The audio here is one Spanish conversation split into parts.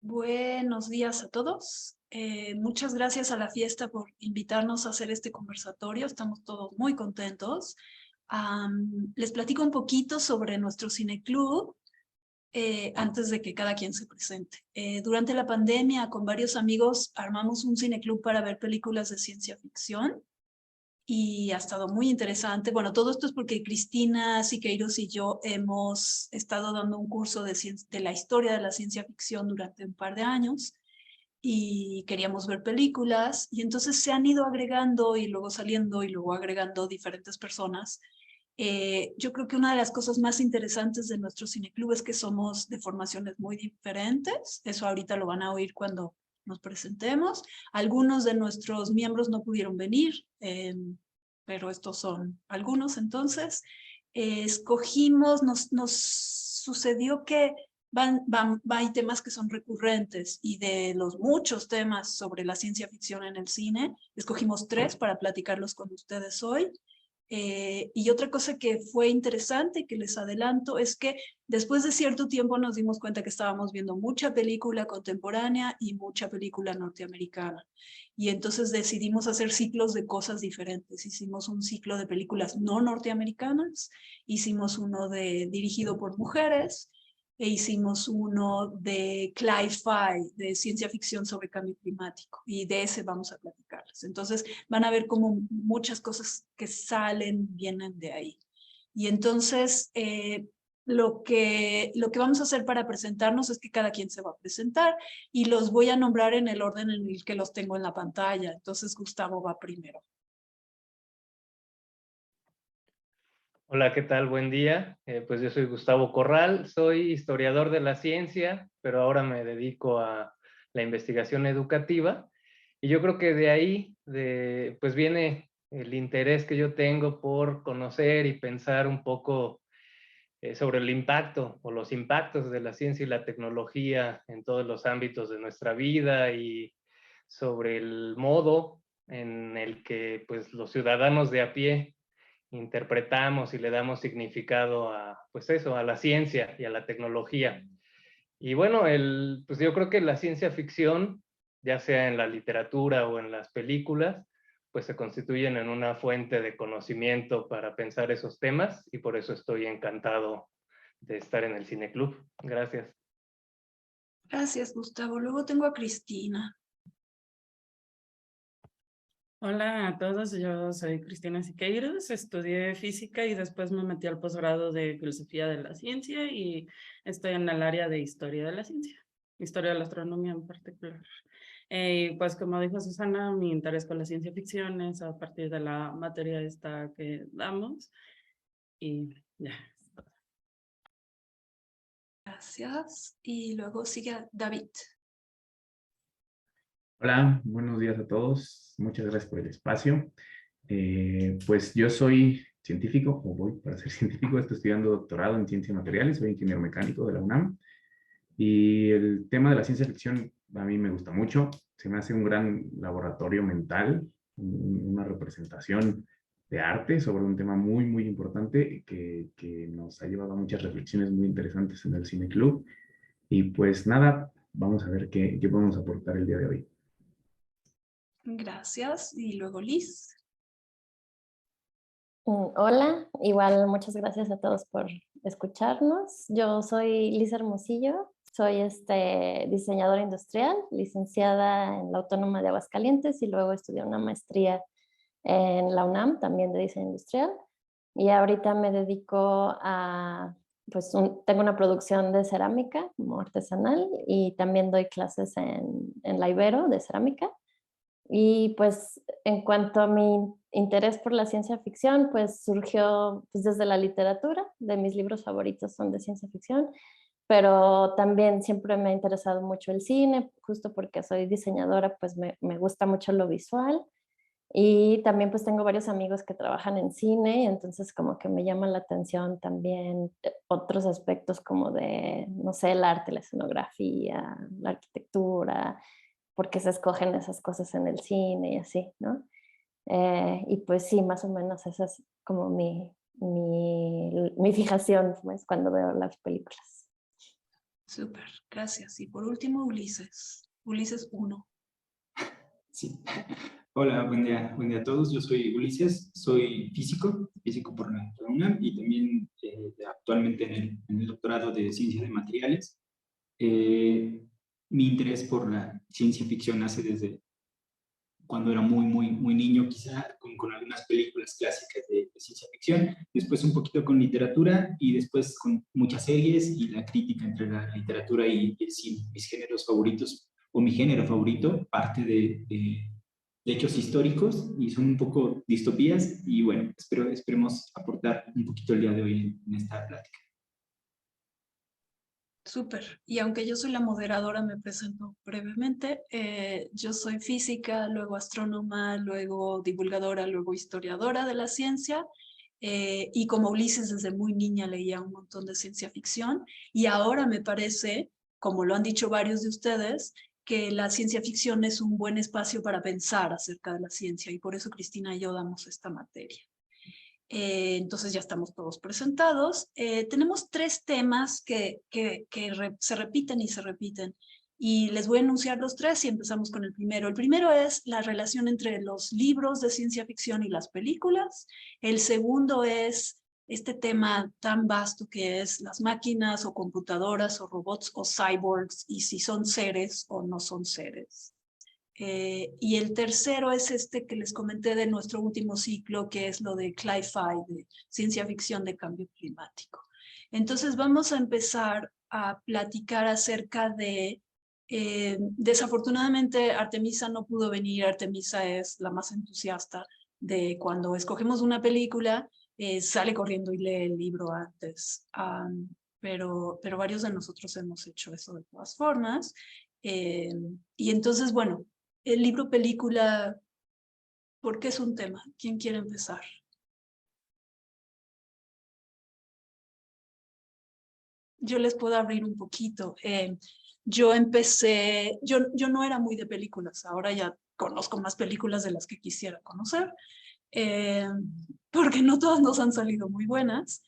Buenos días a todos. Muchas gracias a la fiesta por invitarnos a hacer este conversatorio. Estamos todos muy contentos. Les platico un poquito sobre nuestro cineclub antes de que cada quien se presente. Durante la pandemia, con varios amigos, armamos un cineclub para ver películas de ciencia ficción y ha estado muy interesante. Bueno, todo esto es porque Cristina Siqueiros y yo hemos estado dando un curso de la historia de la ciencia ficción durante un par de años y queríamos ver películas y entonces se han ido agregando y luego saliendo y luego agregando diferentes personas. Yo creo que una de las cosas más interesantes de nuestro cineclub es que somos de formaciones muy diferentes. Eso ahorita lo van a oír cuando nos presentemos. Algunos de nuestros miembros no pudieron venir, pero estos son algunos. Entonces, escogimos, nos sucedió que hay temas que son recurrentes y de los muchos temas sobre la ciencia ficción en el cine, escogimos 3 para platicarlos con ustedes hoy. Y otra cosa que fue interesante, que les adelanto, es que después de cierto tiempo nos dimos cuenta que estábamos viendo mucha película contemporánea y mucha película norteamericana. Y entonces decidimos hacer ciclos de cosas diferentes. Hicimos un ciclo de películas no norteamericanas, hicimos uno dirigido por mujeres, e hicimos uno de Cli-Fi, de ciencia ficción sobre cambio climático, y de ese vamos a platicarles. Entonces van a ver como muchas cosas que salen, vienen de ahí. Y entonces lo que vamos a hacer para presentarnos es que cada quien se va a presentar y los voy a nombrar en el orden en el que los tengo en la pantalla. Entonces Gustavo va primero. Hola, ¿qué tal? Buen día. Pues yo soy Gustavo Corral, soy historiador de la ciencia, pero ahora me dedico a la investigación educativa. Y yo creo que de ahí pues viene el interés que yo tengo por conocer y pensar un poco sobre el impacto o los impactos de la ciencia y la tecnología en todos los ámbitos de nuestra vida y sobre el modo en el que pues, los ciudadanos de a pie interpretamos y le damos significado a, pues eso, a la ciencia y a la tecnología. Y bueno, pues yo creo que la ciencia ficción, ya sea en la literatura o en las películas, pues se constituyen en una fuente de conocimiento para pensar esos temas y por eso estoy encantado de estar en el Cineclub. Gracias. Gracias, Gustavo. Luego tengo a Cristina. Hola a todos, yo soy Cristina Siqueiros, estudié física y después me metí al posgrado de filosofía de la ciencia y estoy en el área de historia de la ciencia, historia de la astronomía en particular. Pues como dijo Susana, mi interés con la ciencia ficción es a partir de la materia esta que damos y ya. Gracias. Y luego sigue David. Hola, buenos días a todos. Muchas gracias por el espacio. Pues yo soy científico, o voy para ser científico, estoy estudiando doctorado en ciencia y materiales, soy ingeniero mecánico de la UNAM. Y el tema de la ciencia ficción a mí me gusta mucho. Se me hace un gran laboratorio mental, una representación de arte sobre un tema muy, muy importante que nos ha llevado a muchas reflexiones muy interesantes en el Cineclub. Y pues nada, vamos a ver qué podemos aportar el día de hoy. Gracias. Y luego Liz. Hola, igual muchas gracias a todos por escucharnos. Yo soy Liz Hermosillo, soy diseñadora industrial, licenciada en la Autónoma de Aguascalientes y luego estudié una maestría en la UNAM, también de diseño industrial. Y ahorita me dedico a, pues tengo una producción de cerámica como artesanal y también doy clases en la Ibero de cerámica. Y pues en cuanto a mi interés por la ciencia ficción, pues surgió pues, desde la literatura, de mis libros favoritos son de ciencia ficción, pero también siempre me ha interesado mucho el cine, justo porque soy diseñadora, pues me gusta mucho lo visual. Y también pues tengo varios amigos que trabajan en cine, y entonces como que me llama la atención también otros aspectos como de, no sé, el arte, la escenografía, la arquitectura, por qué se escogen esas cosas en el cine y así, ¿no? Y pues sí, más o menos esa es como mi fijación, pues, cuando veo las películas. Súper, gracias. Y por último, Ulises. Ulises 1. Sí. Hola, buen día a todos. Yo soy Ulises, soy físico por la UNAM y también actualmente en el doctorado de Ciencia de Materiales. Mi interés por la ciencia ficción nace desde cuando era muy niño, quizá con algunas películas clásicas de ciencia ficción, después un poquito con literatura y después con muchas series y la crítica entre la literatura y el cine. Mis géneros favoritos, o mi género favorito, parte de hechos históricos y son un poco distopías y bueno, esperemos aportar un poquito el día de hoy en esta plática. Súper. Y aunque yo soy la moderadora, me presento brevemente. Yo soy física, luego astrónoma, luego divulgadora, luego historiadora de la ciencia. Y como Ulises, desde muy niña leía un montón de ciencia ficción. Y ahora me parece, como lo han dicho varios de ustedes, que la ciencia ficción es un buen espacio para pensar acerca de la ciencia. Y por eso Cristina y yo damos esta materia. Entonces ya estamos todos presentados. Tenemos 3 temas que se repiten y se repiten. Y les voy a enunciar los 3 y empezamos con el primero. El primero es la relación entre los libros de ciencia ficción y las películas. El segundo es este tema tan vasto que es las máquinas o computadoras o robots o cyborgs y si son seres o no son seres. Y el tercero es este que les comenté de nuestro último ciclo, que es lo de Cli-Fi, de ciencia ficción de cambio climático. Entonces vamos a empezar a platicar acerca de, desafortunadamente Artemisa no pudo venir. Artemisa es la más entusiasta de cuando escogemos una película, sale corriendo y lee el libro antes. Pero varios de nosotros hemos hecho eso de todas formas. Y entonces, bueno, el libro película, ¿por qué es un tema? ¿Quién quiere empezar? Yo les puedo abrir un poquito. Yo empecé, yo no era muy de películas, ahora ya conozco más películas de las que quisiera conocer, porque no todas nos han salido muy buenas.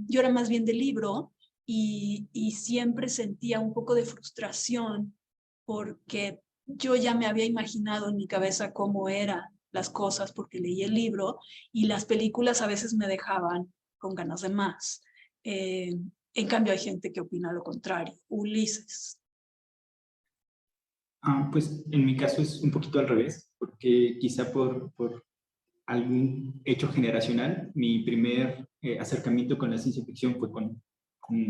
Yo era más bien de libro y siempre sentía un poco de frustración porque yo ya me había imaginado en mi cabeza cómo eran las cosas porque leí el libro y las películas a veces me dejaban con ganas de más. En cambio hay gente que opina lo contrario. Ulises. Pues en mi caso es un poquito al revés, porque quizá por algún hecho generacional, mi primer acercamiento con la ciencia ficción fue con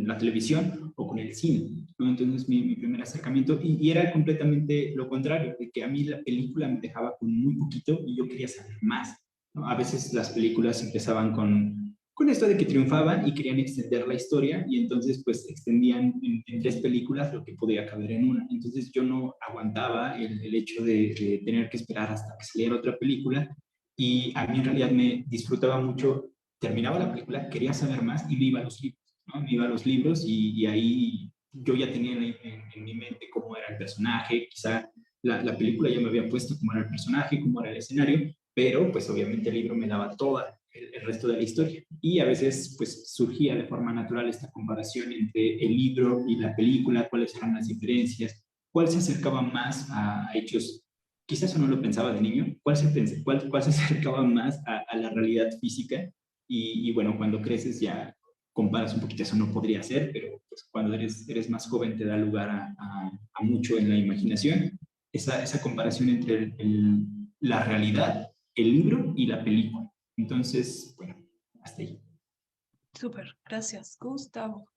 la televisión o con el cine, ¿no? Entonces mi primer acercamiento, y era completamente lo contrario, de que a mí la película me dejaba con muy poquito y yo quería saber más, ¿no? A veces las películas empezaban con esto de que triunfaban y querían extender la historia y entonces pues extendían en 3 películas lo que podía caber en una. Entonces yo no aguantaba el hecho de tener que esperar hasta que saliera otra película y a mí en realidad me disfrutaba mucho, terminaba la película, quería saber más y me iba a los libros, ¿no? Me iba a los libros y ahí yo ya tenía en mi mente cómo era el personaje, quizá la película ya me había puesto cómo era el personaje, cómo era el escenario, pero pues obviamente el libro me daba toda el resto de la historia. Y a veces pues surgía de forma natural esta comparación entre el libro y la película, cuáles eran las diferencias, cuál se acercaba más a hechos, quizás eso no lo pensaba de niño, cuál se acercaba más a la realidad física. Y bueno, cuando creces ya comparas un poquito, eso no podría ser, pero pues cuando eres más joven te da lugar a mucho en la imaginación. Esa comparación entre la realidad, el libro y la película. Entonces, bueno, hasta ahí. Súper, gracias. Gustavo.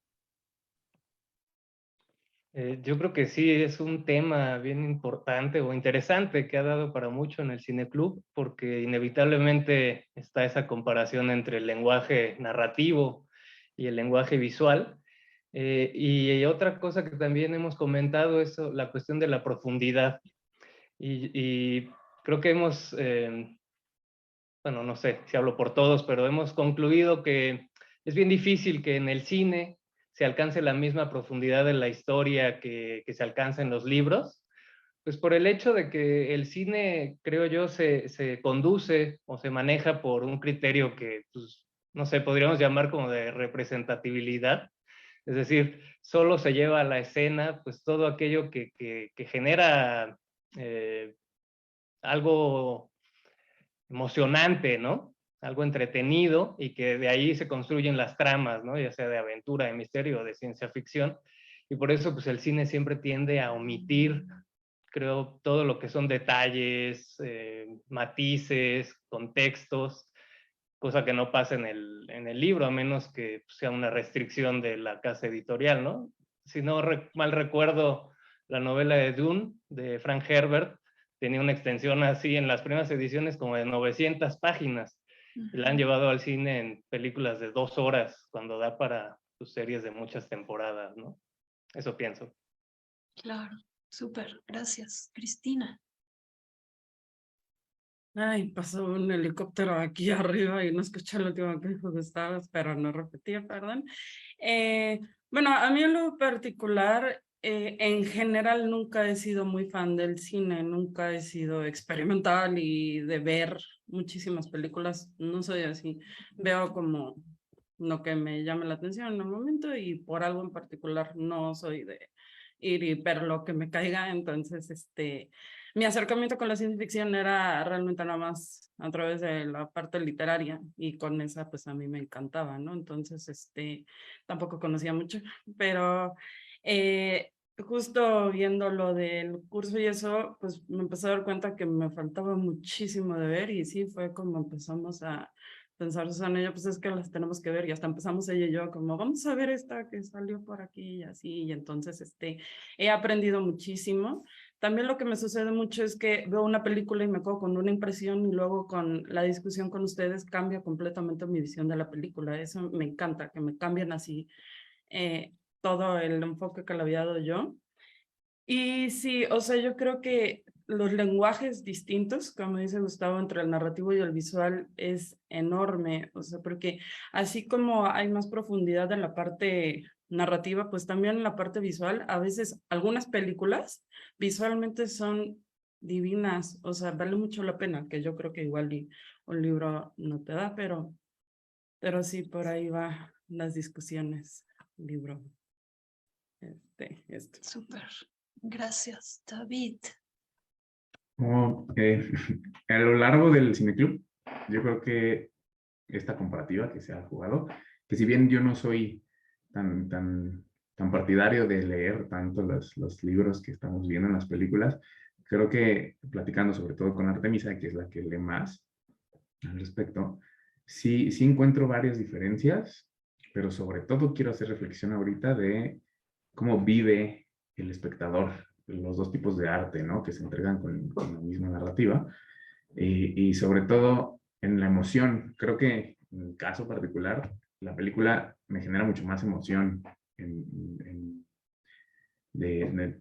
Yo creo que sí, es un tema bien importante o interesante que ha dado para mucho en el Cineclub, porque inevitablemente está esa comparación entre el lenguaje narrativo y el lenguaje visual. Y otra cosa que también hemos comentado es la cuestión de la profundidad. Y creo que hemos, bueno, no sé si hablo por todos, pero hemos concluido que es bien difícil que en el cine se alcance la misma profundidad de la historia que se alcanza en los libros, pues por el hecho de que el cine, creo yo, se conduce o se maneja por un criterio que, pues, no sé, podríamos llamar como de representatividad. Es decir, solo se lleva a la escena pues todo aquello que genera algo emocionante, ¿no? Algo entretenido, y que de ahí se construyen las tramas, ¿no? Ya sea de aventura, de misterio o de ciencia ficción. Y por eso pues el cine siempre tiende a omitir, creo, todo lo que son detalles, matices, contextos, cosa que no pasa en el libro, a menos que sea una restricción de la casa editorial, ¿no? Si no mal recuerdo, la novela de Dune, de Frank Herbert, tenía una extensión así en las primeras ediciones como de 900 páginas. Y la han llevado al cine en películas de 2 horas, cuando da para sus series de muchas temporadas, ¿no? Eso pienso. Claro, súper, gracias. Cristina. Ay, pasó un helicóptero aquí arriba y no escuché lo último que dijo Gustavo, espero no repetir, perdón. Bueno, a mí en lo particular, en general nunca he sido muy fan del cine, nunca he sido experimental y de ver muchísimas películas, no soy así. Veo como lo que me llame la atención en el momento y por algo en particular no soy de ir y ver lo que me caiga, entonces mi acercamiento con la ciencia ficción era realmente nada más a través de la parte literaria y con esa pues a mí me encantaba, ¿no? Entonces tampoco conocía mucho, pero justo viendo lo del curso y eso, pues me empecé a dar cuenta que me faltaba muchísimo de ver y sí fue como empezamos a pensar, Susana y yo, pues es que las tenemos que ver y hasta empezamos ella y yo como vamos a ver esta que salió por aquí y así, y entonces he aprendido muchísimo. También lo que me sucede mucho es que veo una película y me quedo con una impresión y luego con la discusión con ustedes cambia completamente mi visión de la película. Eso me encanta, que me cambien así todo el enfoque que le había dado yo. Y sí, o sea, yo creo que los lenguajes distintos, como dice Gustavo, entre el narrativo y el visual es enorme, o sea, porque así como hay más profundidad en la parte narrativa, pues también en la parte visual, a veces algunas películas visualmente son divinas, o sea, vale mucho la pena, que yo creo que igual un libro no te da, pero sí, por ahí va las discusiones, libro. Súper, gracias. David. A lo largo del cineclub, yo creo que esta comparativa que se ha jugado, que si bien yo no soy tan partidario de leer tanto los libros que estamos viendo en las películas, creo que platicando sobre todo con Artemisa, que es la que lee más al respecto, sí encuentro varias diferencias, pero sobre todo quiero hacer reflexión ahorita de cómo vive el espectador los dos tipos de arte, ¿no? Que se entregan con la misma narrativa, y sobre todo en la emoción. Creo que en el caso particular, la película me genera mucho más emoción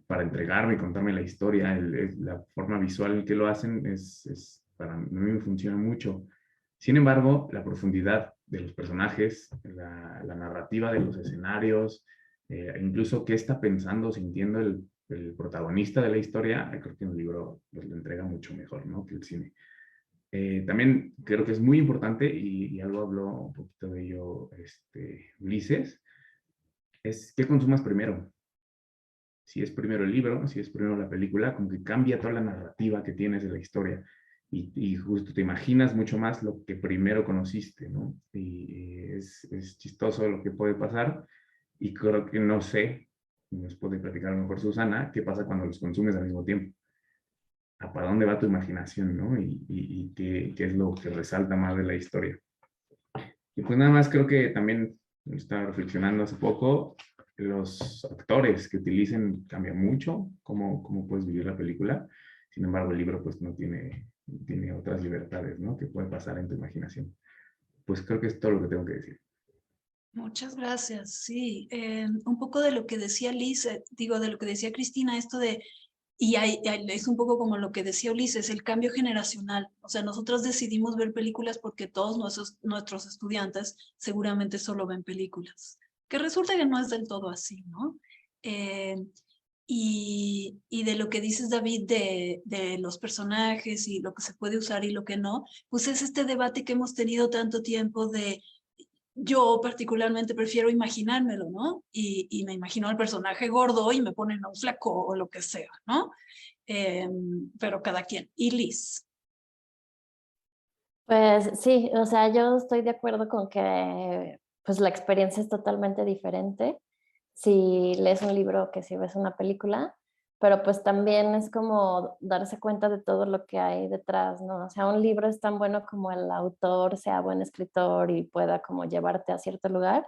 para entregarme y contarme la historia. La forma visual que lo hacen para mí me funciona mucho. Sin embargo, la profundidad de los personajes, la narrativa de los escenarios, incluso qué está pensando, sintiendo el protagonista de la historia, creo que un libro pues, lo entrega mucho mejor, ¿no? Que el cine. También creo que es muy importante, y algo habló un poquito de ello Ulises, es qué consumas primero. Si es primero el libro, si es primero la película, como que cambia toda la narrativa que tienes de la historia. Y justo te imaginas mucho más lo que primero conociste, ¿no? Y es chistoso lo que puede pasar, y creo que no sé, nos puede platicar a lo mejor Susana, qué pasa cuando los consumes al mismo tiempo. ¿A para dónde va tu imaginación, no? Y qué es lo que resalta más de la historia. Y pues nada más creo que también estaba reflexionando hace poco, los actores que utilicen cambia mucho cómo puedes vivir la película. Sin embargo, el libro pues no tiene otras libertades, ¿no? Que puede pasar en tu imaginación. Pues creo que es todo lo que tengo que decir. Muchas gracias, sí. Un poco de lo que decía Liz, de lo que decía Cristina, esto de, es un poco como lo que decía Ulises, el cambio generacional. O sea, nosotros decidimos ver películas porque todos nuestros estudiantes seguramente solo ven películas, que resulta que no es del todo así, ¿no? Y de lo que dices, David, de los personajes y lo que se puede usar y lo que no, pues es este debate que hemos tenido tanto tiempo de yo particularmente prefiero imaginármelo, ¿no? Y me imagino al personaje gordo y me ponen a un flaco o lo que sea, ¿no? Pero cada quien. Y Liz. Pues sí, o sea, yo estoy de acuerdo con que pues la experiencia es totalmente diferente si lees un libro que si ves una película, pero pues también es como darse cuenta de todo lo que hay detrás, ¿no? O sea, un libro es tan bueno como el autor sea buen escritor y pueda como llevarte a cierto lugar.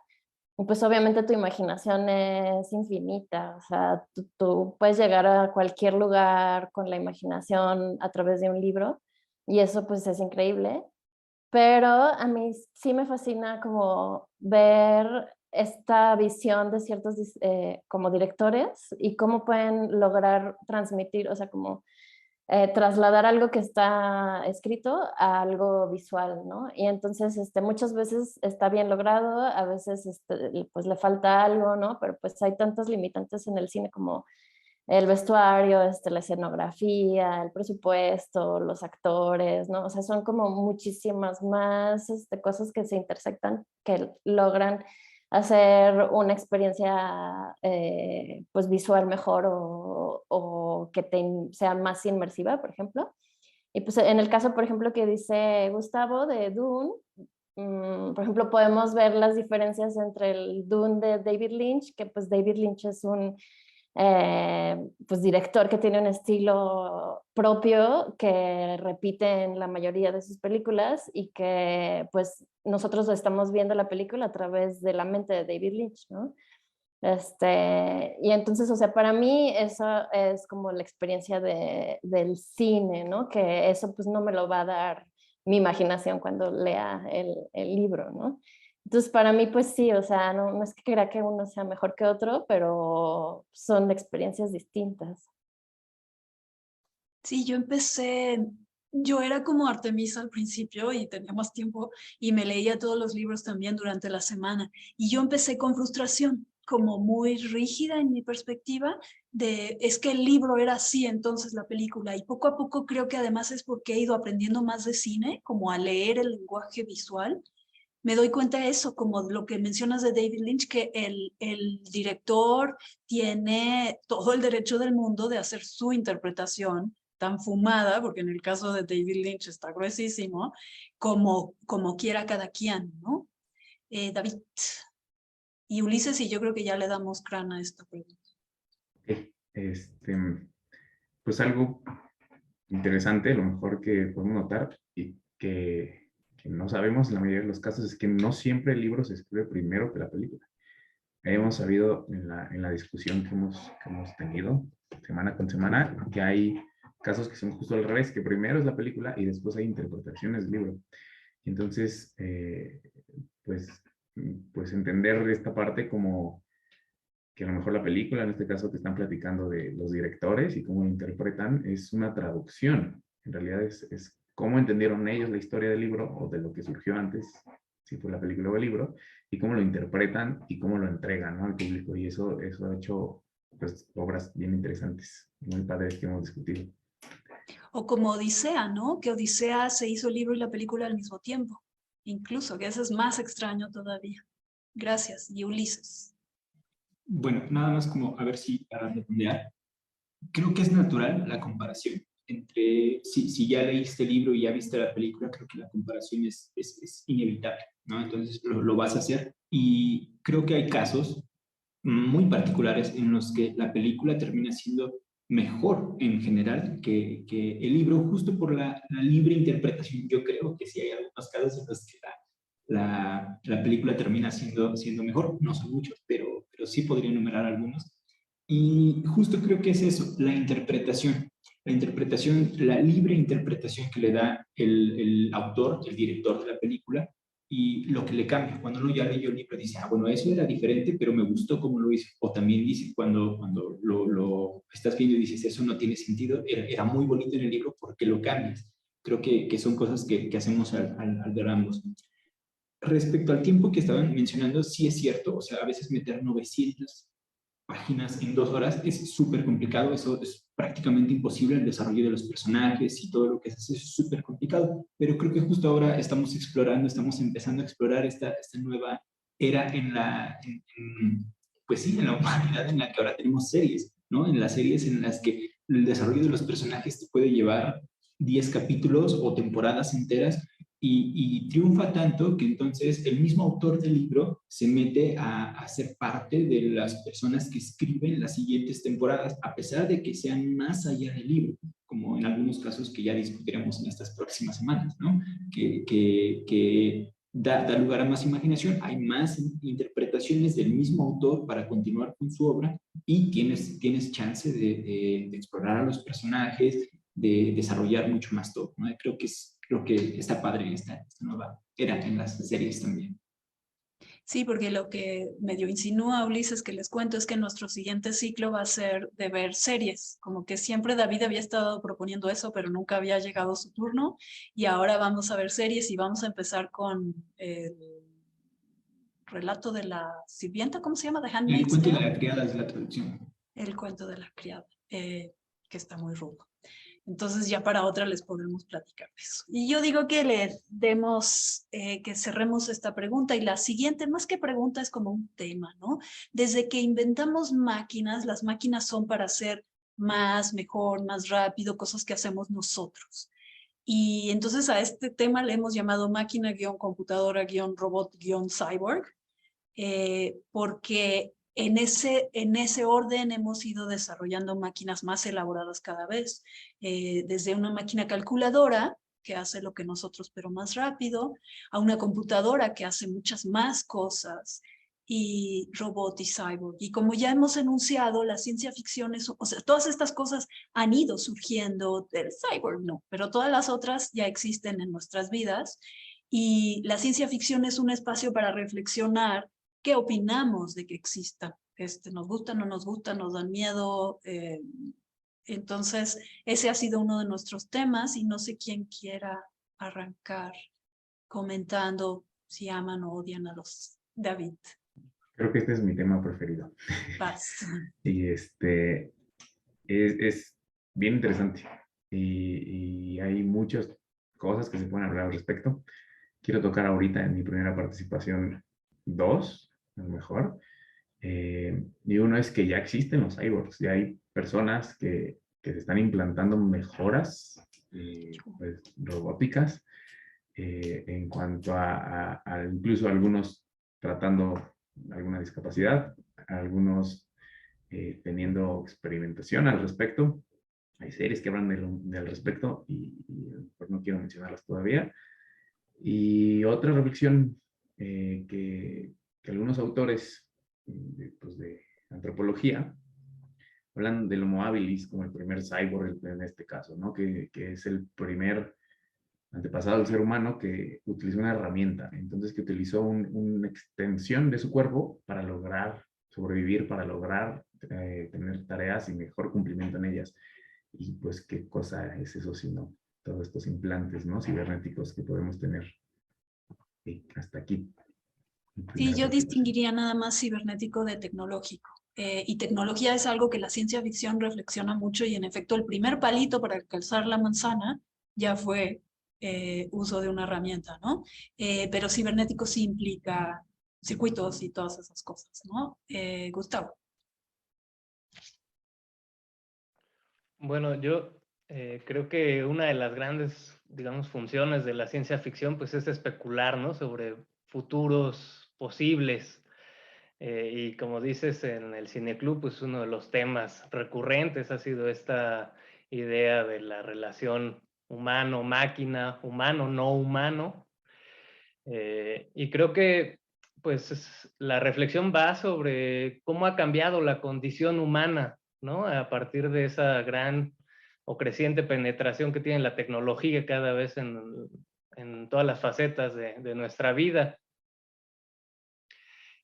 Y pues obviamente tu imaginación es infinita, o sea, tú puedes llegar a cualquier lugar con la imaginación a través de un libro y eso pues es increíble, pero a mí sí me fascina como ver esta visión de ciertos como directores y cómo pueden lograr transmitir, o sea, como trasladar algo que está escrito a algo visual, ¿no? Y entonces muchas veces está bien logrado, a veces pues le falta algo, ¿no? Pero pues hay tantos limitantes en el cine como el vestuario, la escenografía, el presupuesto, los actores, ¿no? O sea, son como muchísimas más cosas que se intersectan que logran hacer una experiencia pues visual mejor o que sea más inmersiva, por ejemplo. Y pues en el caso, por ejemplo, que dice Gustavo de Dune, por ejemplo, podemos ver las diferencias entre el Dune de David Lynch, que pues David Lynch es un pues director que tiene un estilo propio que repite en la mayoría de sus películas y que pues nosotros estamos viendo la película a través de la mente de David Lynch, ¿no? Y entonces, o sea, para mí eso es como la experiencia del cine, ¿no? Que eso pues no me lo va a dar mi imaginación cuando lea el libro, ¿no? Entonces, para mí, pues sí, o sea, no es que crea que uno sea mejor que otro, pero son experiencias distintas. Sí, yo era como Artemisa al principio y tenía más tiempo y me leía todos los libros también durante la semana. Y yo empecé con frustración, como muy rígida en mi perspectiva de es que el libro era así, entonces la película. Y poco a poco creo que además es porque he ido aprendiendo más de cine, como a leer el lenguaje visual. Me doy cuenta de eso, como lo que mencionas de David Lynch, que el director tiene todo el derecho del mundo de hacer su interpretación tan fumada, porque en el caso de David Lynch está gruesísimo, como quiera cada quien, ¿no? David y Ulises, y yo creo que ya le damos crán a esta pregunta. Okay. Pues algo interesante, lo mejor que podemos notar y que no sabemos en la mayoría de los casos es que no siempre el libro se escribe primero que la película. Hemos sabido en la discusión que hemos tenido semana con semana que hay casos que son justo al revés, que primero es la película y después hay interpretaciones del libro. Entonces, pues entender esta parte como que a lo mejor la película, en este caso que están platicando de los directores y cómo lo interpretan, es una traducción. En realidad es cómo entendieron ellos la historia del libro o de lo que surgió antes, si fue la película o el libro, y cómo lo interpretan y cómo lo entregan, ¿no?, al público. Y eso ha hecho pues, obras bien interesantes, muy padres que hemos discutido. O como Odisea, ¿no? Que Odisea se hizo el libro y la película al mismo tiempo. Incluso, que eso es más extraño todavía. Gracias. Y Ulises. Bueno, nada más como a ver si para redondear, creo que es natural la comparación entre, si ya leíste el libro y ya viste la película, creo que la comparación es inevitable, ¿no? Entonces lo vas a hacer y creo que hay casos muy particulares en los que la película termina siendo mejor en general que el libro, justo por la libre interpretación. Yo creo que sí hay algunos casos en los que la película termina siendo mejor, no son muchos, pero sí podría enumerar algunos. Y justo creo que es eso, la interpretación, la libre interpretación que le da el autor, el director de la película, y lo que le cambia. Cuando uno ya leyó el libro dice, bueno, eso era diferente, pero me gustó cómo lo hizo. O también dice, cuando lo estás viendo y dices, eso no tiene sentido, era muy bonito en el libro, ¿por qué lo cambias? Creo que son cosas que hacemos al ver ambos. Respecto al tiempo que estaban mencionando, sí es cierto, o sea, a veces meter 900 páginas en 2 horas es súper complicado, eso es prácticamente imposible, el desarrollo de los personajes y todo lo que se hace es súper complicado, pero creo que justo ahora estamos empezando a explorar esta nueva era pues sí, en la humanidad, en la que ahora tenemos series, ¿no? En las series en las que el desarrollo de los personajes te puede llevar 10 capítulos o temporadas enteras y triunfa tanto que entonces el mismo autor del libro se mete a ser parte de las personas que escriben las siguientes temporadas, a pesar de que sean más allá del libro, como en algunos casos que ya discutiremos en estas próximas semanas, ¿no? Que da lugar a más imaginación, hay más interpretaciones del mismo autor para continuar con su obra y tienes chance de explorar a los personajes, de desarrollar mucho más todo, ¿no? Creo que está padre esta nueva era en las series también. Sí, porque lo que medio insinúa Ulises que les cuento es que nuestro siguiente ciclo va a ser de ver series, como que siempre David había estado proponiendo eso, pero nunca había llegado su turno, y ahora vamos a ver series y vamos a empezar con el relato de la sirvienta, ¿cómo se llama? The El Handmaid's cuento de Tale. la criada es la traducción. El cuento de la criada, que está muy rudo. Entonces ya para otra les podremos platicar de eso. Y yo digo que le demos, que cerremos esta pregunta, y la siguiente, más que pregunta, es como un tema, ¿no? Desde que inventamos máquinas, las máquinas son para hacer más, mejor, más rápido, cosas que hacemos nosotros. Y entonces a este tema le hemos llamado máquina-computadora-robot-cyborg, porque en ese orden hemos ido desarrollando máquinas más elaboradas cada vez, desde una máquina calculadora que hace lo que nosotros pero más rápido, a una computadora que hace muchas más cosas, y robot y cyborg. Y como ya hemos enunciado, la ciencia ficción es, o sea, todas estas cosas han ido surgiendo, del cyborg no, pero todas las otras ya existen en nuestras vidas, y la ciencia ficción es un espacio para reflexionar qué opinamos de que exista. Nos gusta, no nos gusta, nos dan miedo. Entonces, ese ha sido uno de nuestros temas, y no sé quién quiera arrancar comentando si aman o odian a los David. Creo que este es mi tema preferido. Paz. Y es bien interesante. Y hay muchas cosas que se pueden hablar al respecto. Quiero tocar ahorita en mi primera participación 2, a lo mejor. Y uno es que ya existen los cyborgs, ya hay personas que se están implantando mejoras pues, robóticas en cuanto a incluso algunos tratando alguna discapacidad, algunos teniendo experimentación al respecto. Hay series que hablan del respecto y pues no quiero mencionarlas todavía. Y otra reflexión que algunos autores pues de antropología hablan del Homo habilis como el primer cyborg en este caso, ¿no? Que es el primer antepasado del ser humano que utilizó una herramienta, entonces que utilizó una extensión de su cuerpo para lograr sobrevivir, para lograr tener tareas y mejor cumplimiento en ellas. Y pues qué cosa es eso sino todos estos implantes, ¿no? Cibernéticos que podemos tener. Y hasta aquí. Sí, yo distinguiría nada más cibernético de tecnológico. Y tecnología es algo que la ciencia ficción reflexiona mucho, y en efecto el primer palito para calzar la manzana ya fue uso de una herramienta, ¿no? Pero cibernético sí implica circuitos y todas esas cosas, ¿no? Gustavo. Bueno, yo creo que una de las grandes, digamos, funciones de la ciencia ficción pues es especular, ¿no? Sobre futuros posibles. Y como dices, en el Cineclub, pues uno de los temas recurrentes ha sido esta idea de la relación humano-máquina, humano-no humano. Y creo que pues la reflexión va sobre cómo ha cambiado la condición humana, ¿no? A partir de esa gran o creciente penetración que tiene la tecnología cada vez en todas las facetas de nuestra vida.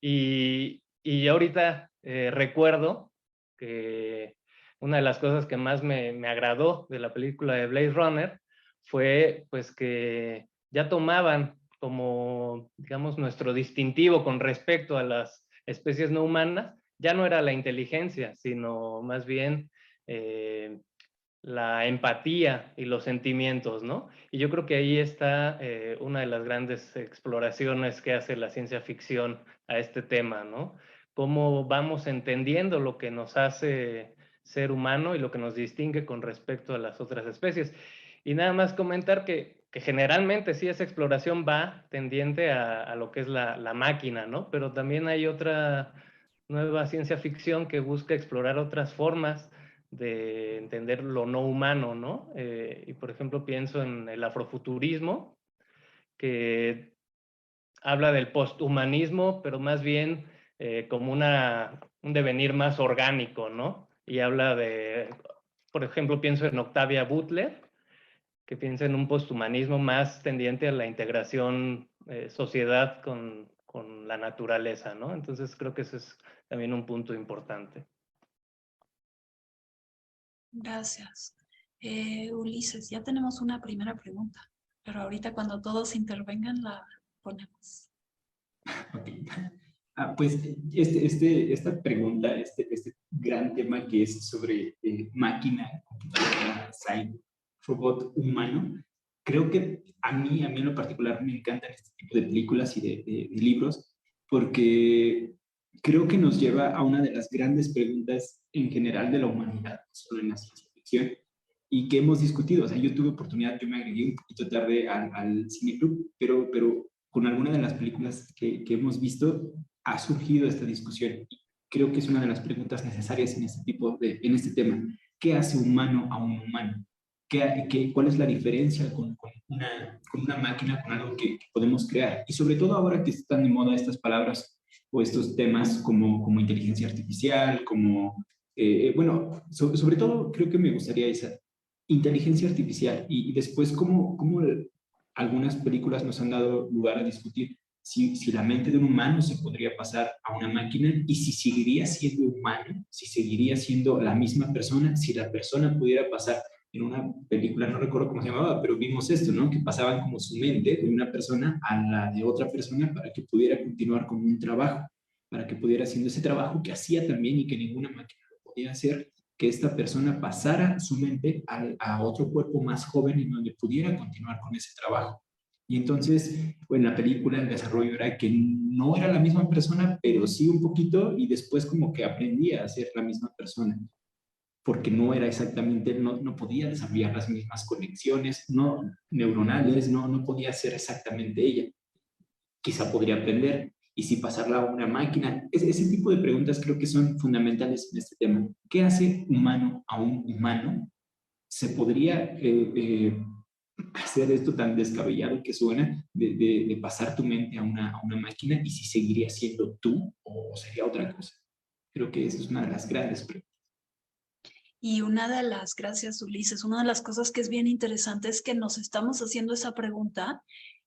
Y ahorita recuerdo que una de las cosas que más me agradó de la película de Blade Runner fue pues que ya tomaban como, digamos, nuestro distintivo con respecto a las especies no humanas, ya no era la inteligencia, sino más bien la empatía y los sentimientos, ¿no? Y yo creo que ahí está una de las grandes exploraciones que hace la ciencia ficción a este tema, ¿no? Cómo vamos entendiendo lo que nos hace ser humano y lo que nos distingue con respecto a las otras especies. Y nada más comentar que generalmente sí esa exploración va tendiente a lo que es la máquina, ¿no? Pero también hay otra nueva ciencia ficción que busca explorar otras formas de entender lo no humano, ¿no? Y por ejemplo pienso en el afrofuturismo, que habla del posthumanismo, pero más bien como un devenir más orgánico, ¿no? Y habla de, por ejemplo, pienso en Octavia Butler, que piensa en un posthumanismo más tendiente a la integración sociedad con la naturaleza, ¿no? Entonces creo que ese es también un punto importante. Gracias. Ulises, ya tenemos una primera pregunta, pero ahorita cuando todos intervengan la ponemos. Okay. Pues esta pregunta, este gran tema que es sobre máquina, computadora, cyborg, robot humano, creo que a mí en lo particular me encantan este tipo de películas y de libros, porque creo que nos lleva a una de las grandes preguntas en general de la humanidad, no solo en la ciencia ficción, y que hemos discutido. O sea, yo tuve oportunidad, yo me agregué un poquito tarde al Cine Club, pero con alguna de las películas que hemos visto ha surgido esta discusión. Creo que es una de las preguntas necesarias en en este tema. ¿Qué hace humano a un humano? ¿Cuál es la diferencia con una máquina, con algo que podemos crear? Y sobre todo ahora que están de moda estas palabras o estos temas como inteligencia artificial, bueno, sobre todo creo que me gustaría esa inteligencia artificial y después cómo algunas películas nos han dado lugar a discutir si la mente de un humano se podría pasar a una máquina y si seguiría siendo humano, si seguiría siendo la misma persona, si la persona pudiera pasar en una película, no recuerdo cómo se llamaba, pero vimos esto, ¿no? Que pasaban como su mente de una persona a la de otra persona para que pudiera continuar con un trabajo, para que pudiera haciendo ese trabajo que hacía también y que ninguna máquina lo podía hacer, que esta persona pasara su mente a otro cuerpo más joven en donde pudiera continuar con ese trabajo. Y entonces, pues, en la película el desarrollo era que no era la misma persona, pero sí un poquito, y después como que aprendía a ser la misma persona, porque no era exactamente, no podía desarrollar las mismas conexiones neuronales, no podía ser exactamente ella. Quizá podría aprender, y si pasarla a una máquina. Ese tipo de preguntas creo que son fundamentales en este tema. ¿Qué hace humano a un humano? ¿Se podría hacer esto tan descabellado que suena de pasar tu mente a una máquina, y si seguiría siendo tú o sería otra cosa? Creo que esa es una de las grandes preguntas. Y gracias Ulises, una de las cosas que es bien interesante es que nos estamos haciendo esa pregunta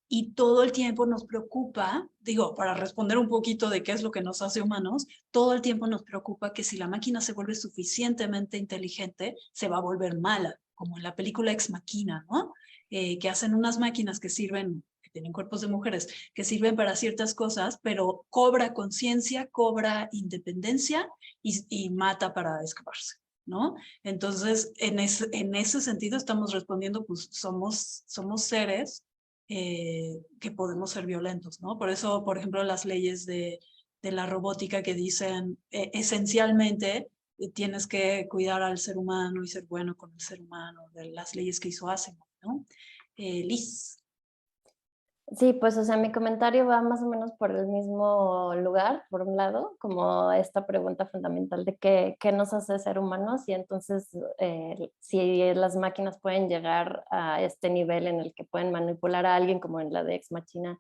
y todo el tiempo nos preocupa, digo, para responder un poquito de qué es lo que nos hace humanos, todo el tiempo nos preocupa que si la máquina se vuelve suficientemente inteligente, se va a volver mala, como en la película Ex Machina, ¿no? Que hacen unas máquinas que sirven, que tienen cuerpos de mujeres, que sirven para ciertas cosas, pero cobra conciencia, cobra independencia y mata para escaparse, ¿no? Entonces, en ese sentido estamos respondiendo, pues somos seres que podemos ser violentos, ¿no? Por eso, por ejemplo, las leyes de la robótica que dicen esencialmente tienes que cuidar al ser humano y ser bueno con el ser humano, de las leyes que hizo Asimov, ¿no? Liz. Sí, pues, o sea, mi comentario va más o menos por el mismo lugar, por un lado, como esta pregunta fundamental de qué nos hace ser humanos, y entonces si las máquinas pueden llegar a este nivel en el que pueden manipular a alguien, como en la de Ex Machina,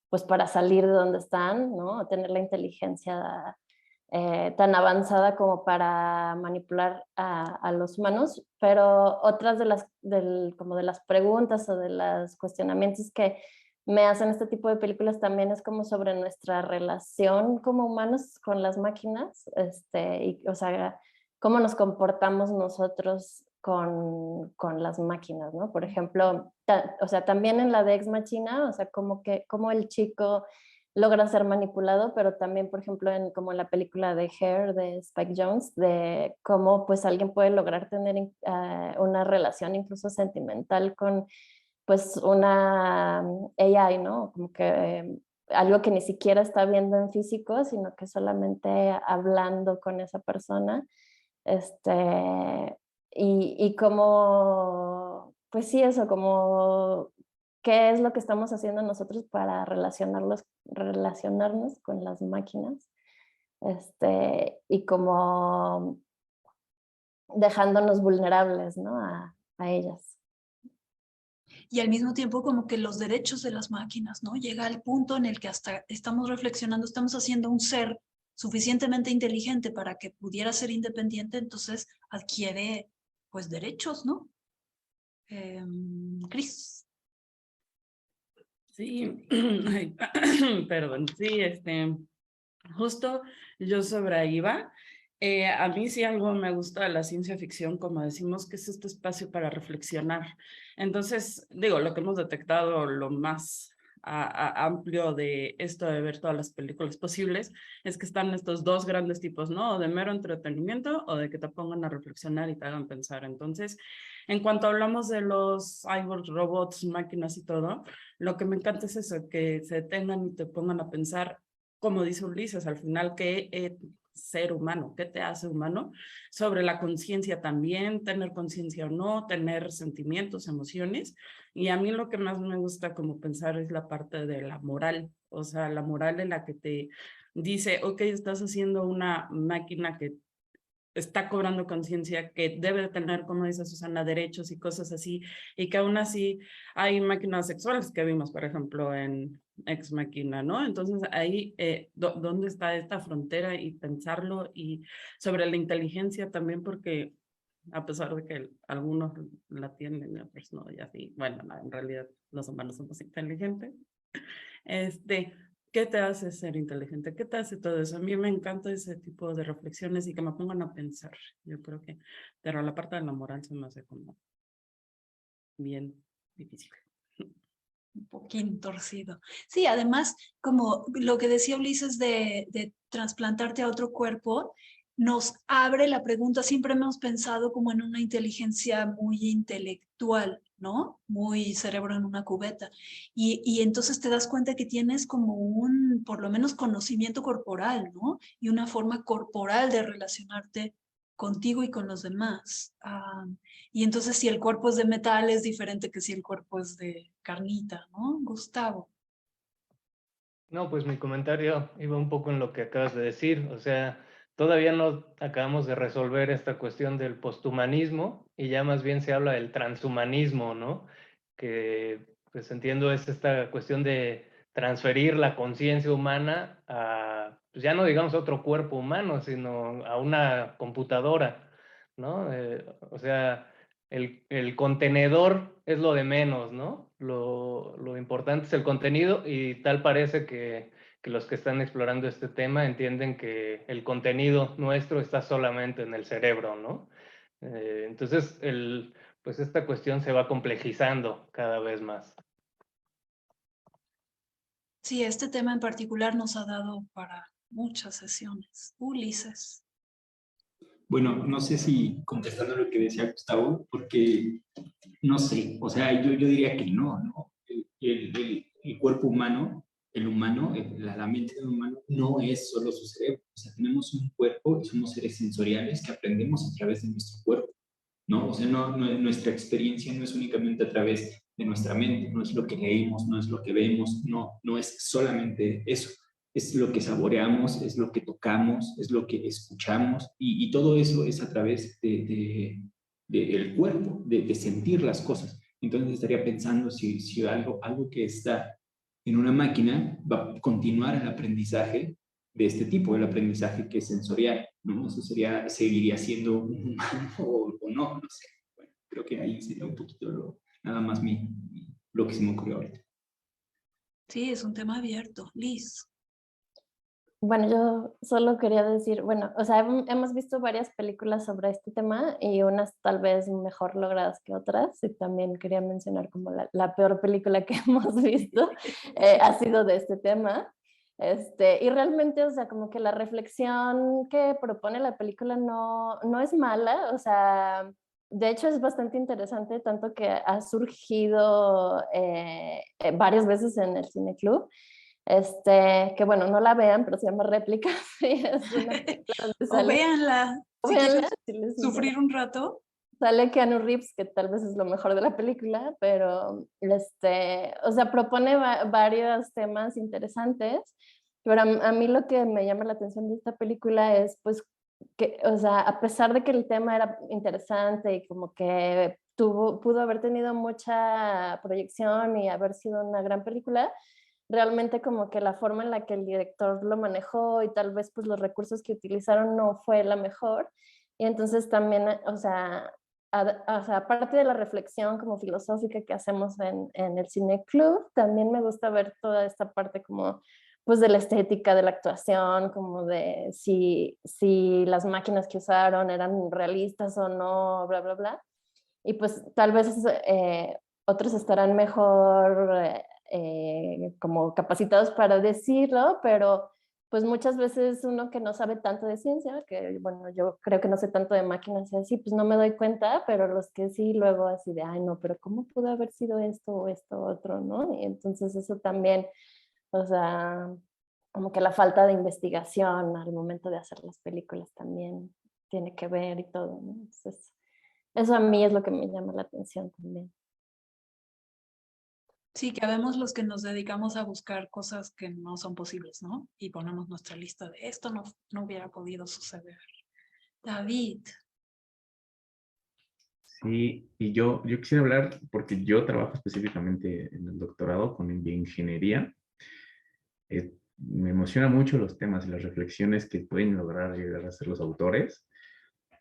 pues para salir de donde están, ¿no? Tener la inteligencia tan avanzada como para manipular a los humanos, pero otras como de las preguntas o de los cuestionamientos que me hacen este tipo de películas también es como sobre nuestra relación como humanos con las máquinas, y, o sea, cómo nos comportamos nosotros con las máquinas, ¿no? Por ejemplo, o sea, también en la de Ex Machina, o sea, como el chico logra ser manipulado, pero también, por ejemplo, como en la película de Hair de Spike Jonze, de cómo pues alguien puede lograr tener una relación incluso sentimental con pues una AI, ¿no? Como que algo que ni siquiera está viendo en físico, sino que solamente hablando con esa persona. Y como, pues sí, eso, como qué es lo que estamos haciendo nosotros para relacionarnos con las máquinas, y como dejándonos vulnerables, ¿no? a ellas. Y al mismo tiempo como que los derechos de las máquinas, ¿no? Llega al punto en el que hasta estamos reflexionando, estamos haciendo un ser suficientemente inteligente para que pudiera ser independiente, entonces adquiere pues derechos, ¿no? Cris. Sí, ay, perdón, sí, justo yo sobre ahí iba. A mí sí algo me gusta de la ciencia ficción, como decimos, que es este espacio para reflexionar. Entonces, digo, lo que hemos detectado, lo más amplio de esto de ver todas las películas posibles, es que están estos dos grandes tipos, ¿no? O de mero entretenimiento o de que te pongan a reflexionar y te hagan pensar. Entonces, en cuanto hablamos de los cyborgs, robots, máquinas y todo, lo que me encanta es eso, que se detengan y te pongan a pensar, como dice Ulises, al final, ¿qué ser humano? ¿Qué te hace humano? Sobre la conciencia también, tener conciencia o no, tener sentimientos, emociones. Y a mí lo que más me gusta como pensar es la parte de la moral, o sea, la moral en la que te dice, ok, estás haciendo una máquina que está cobrando conciencia, que debe tener, como dice Susana, derechos y cosas así, y que aún así hay máquinas sexuales que vimos, por ejemplo, en Ex Machina, ¿no? Entonces ahí, ¿dónde está esta frontera? Y pensarlo, y sobre la inteligencia también, porque a pesar de que algunos la tienen y otros no, y así, bueno, no, en realidad los humanos somos inteligentes. ¿Qué te hace ser inteligente? ¿Qué te hace todo eso? A mí me encanta ese tipo de reflexiones y que me pongan a pensar. Yo creo que, pero la parte de la moral se me hace como bien difícil. Un poquín torcido. Sí, además, como lo que decía Ulises de trasplantarte a otro cuerpo, nos abre la pregunta, siempre hemos pensado como en una inteligencia muy intelectual, ¿no? Muy cerebro en una cubeta. Y entonces te das cuenta que tienes como un, por lo menos, conocimiento corporal, ¿no? Y una forma corporal de relacionarte contigo y con los demás. Y entonces si el cuerpo es de metal es diferente que si el cuerpo es de carnita, ¿no? Gustavo. No, pues mi comentario iba un poco en lo que acabas de decir, o sea, todavía no acabamos de resolver esta cuestión del posthumanismo y ya más bien se habla del transhumanismo, ¿no? Que pues entiendo es esta cuestión de transferir la conciencia humana a, pues ya no digamos a otro cuerpo humano, sino a una computadora, ¿no? O sea, el contenedor es lo de menos, ¿no? Lo importante es el contenido y tal parece que los que están explorando este tema entienden que el contenido nuestro está solamente en el cerebro, ¿no? Entonces, pues esta cuestión se va complejizando cada vez más. Sí, este tema en particular nos ha dado para muchas sesiones. Ulises. Bueno, no sé si contestando lo que decía Gustavo, porque no sé, o sea, yo diría que no, ¿no? El cuerpo humano, la mente del humano no es solo su cerebro, o sea, tenemos un cuerpo y somos seres sensoriales que aprendemos a través de nuestro cuerpo, ¿no? O sea, nuestra experiencia no es únicamente a través de nuestra mente, no es lo que leímos, no es lo que vemos, no es solamente eso. Es lo que saboreamos, es lo que tocamos, es lo que escuchamos y todo eso es a través del cuerpo, de sentir las cosas. Entonces estaría pensando si algo que está en una máquina va a continuar el aprendizaje de este tipo, el aprendizaje que es sensorial, ¿no? Eso seguiría siendo un humano o no, no sé. Bueno, creo que ahí sería un poquito nada más lo que se me ocurrió ahorita. Sí, es un tema abierto. Liz. Bueno, yo solo quería decir, bueno, o sea, hemos visto varias películas sobre este tema y unas tal vez mejor logradas que otras, y también quería mencionar como la peor película que hemos visto ha sido de este tema. Y realmente, o sea, como que la reflexión que propone la película no es mala, o sea, de hecho es bastante interesante, tanto que ha surgido varias veces en el Cineclub. Que bueno, no la vean, pero se llama Réplica. Sí, es una película donde O sale, véanla, si véanla, quieren si les interesa. sufrir un rato. Sale Keanu Reeves, que tal vez es lo mejor de la película, pero o sea, propone varios temas interesantes, pero a mí lo que me llama la atención de esta película es, pues, que, o sea, a pesar de que el tema era interesante y como que pudo haber tenido mucha proyección y haber sido una gran película, realmente como que la forma en la que el director lo manejó y tal vez pues los recursos que utilizaron no fue la mejor. Y entonces también, o sea, o sea, aparte de la reflexión como filosófica que hacemos en el Cine Club, también me gusta ver toda esta parte como pues de la estética, de la actuación, como de si las máquinas que usaron eran realistas o no, bla, bla, bla. Y pues tal vez otros estarán mejor como capacitados para decirlo, pero pues muchas veces uno que no sabe tanto de ciencia, que bueno, yo creo que no sé tanto de máquinas y así, pues no me doy cuenta, pero los que sí, luego así de, ay no, pero ¿cómo pudo haber sido esto o esto otro, no? Y entonces eso también, o sea, como que la falta de investigación al momento de hacer las películas también tiene que ver y todo, ¿no? Entonces, eso a mí es lo que me llama la atención también. Sí, que habemos los que nos dedicamos a buscar cosas que no son posibles, ¿no? Y ponemos nuestra lista de esto no hubiera podido suceder. David. Sí, y yo quisiera hablar, porque yo trabajo específicamente en el doctorado con bioingeniería. Me emociona mucho los temas y las reflexiones que pueden lograr llegar a ser los autores.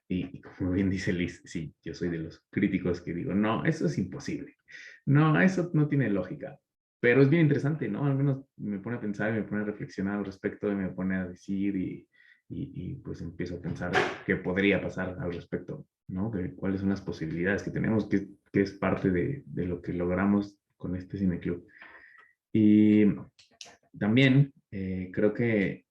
Y como bien dice Liz, sí, yo soy de los críticos que digo, no, eso es imposible. No, eso no tiene lógica. Pero es bien interesante, ¿no? Al menos me pone a pensar y me pone a reflexionar al respecto y me pone a decir y pues empiezo a pensar qué podría pasar al respecto, ¿no? De cuáles son las posibilidades que tenemos, que es parte de lo que logramos con este cineclub. Y también creo que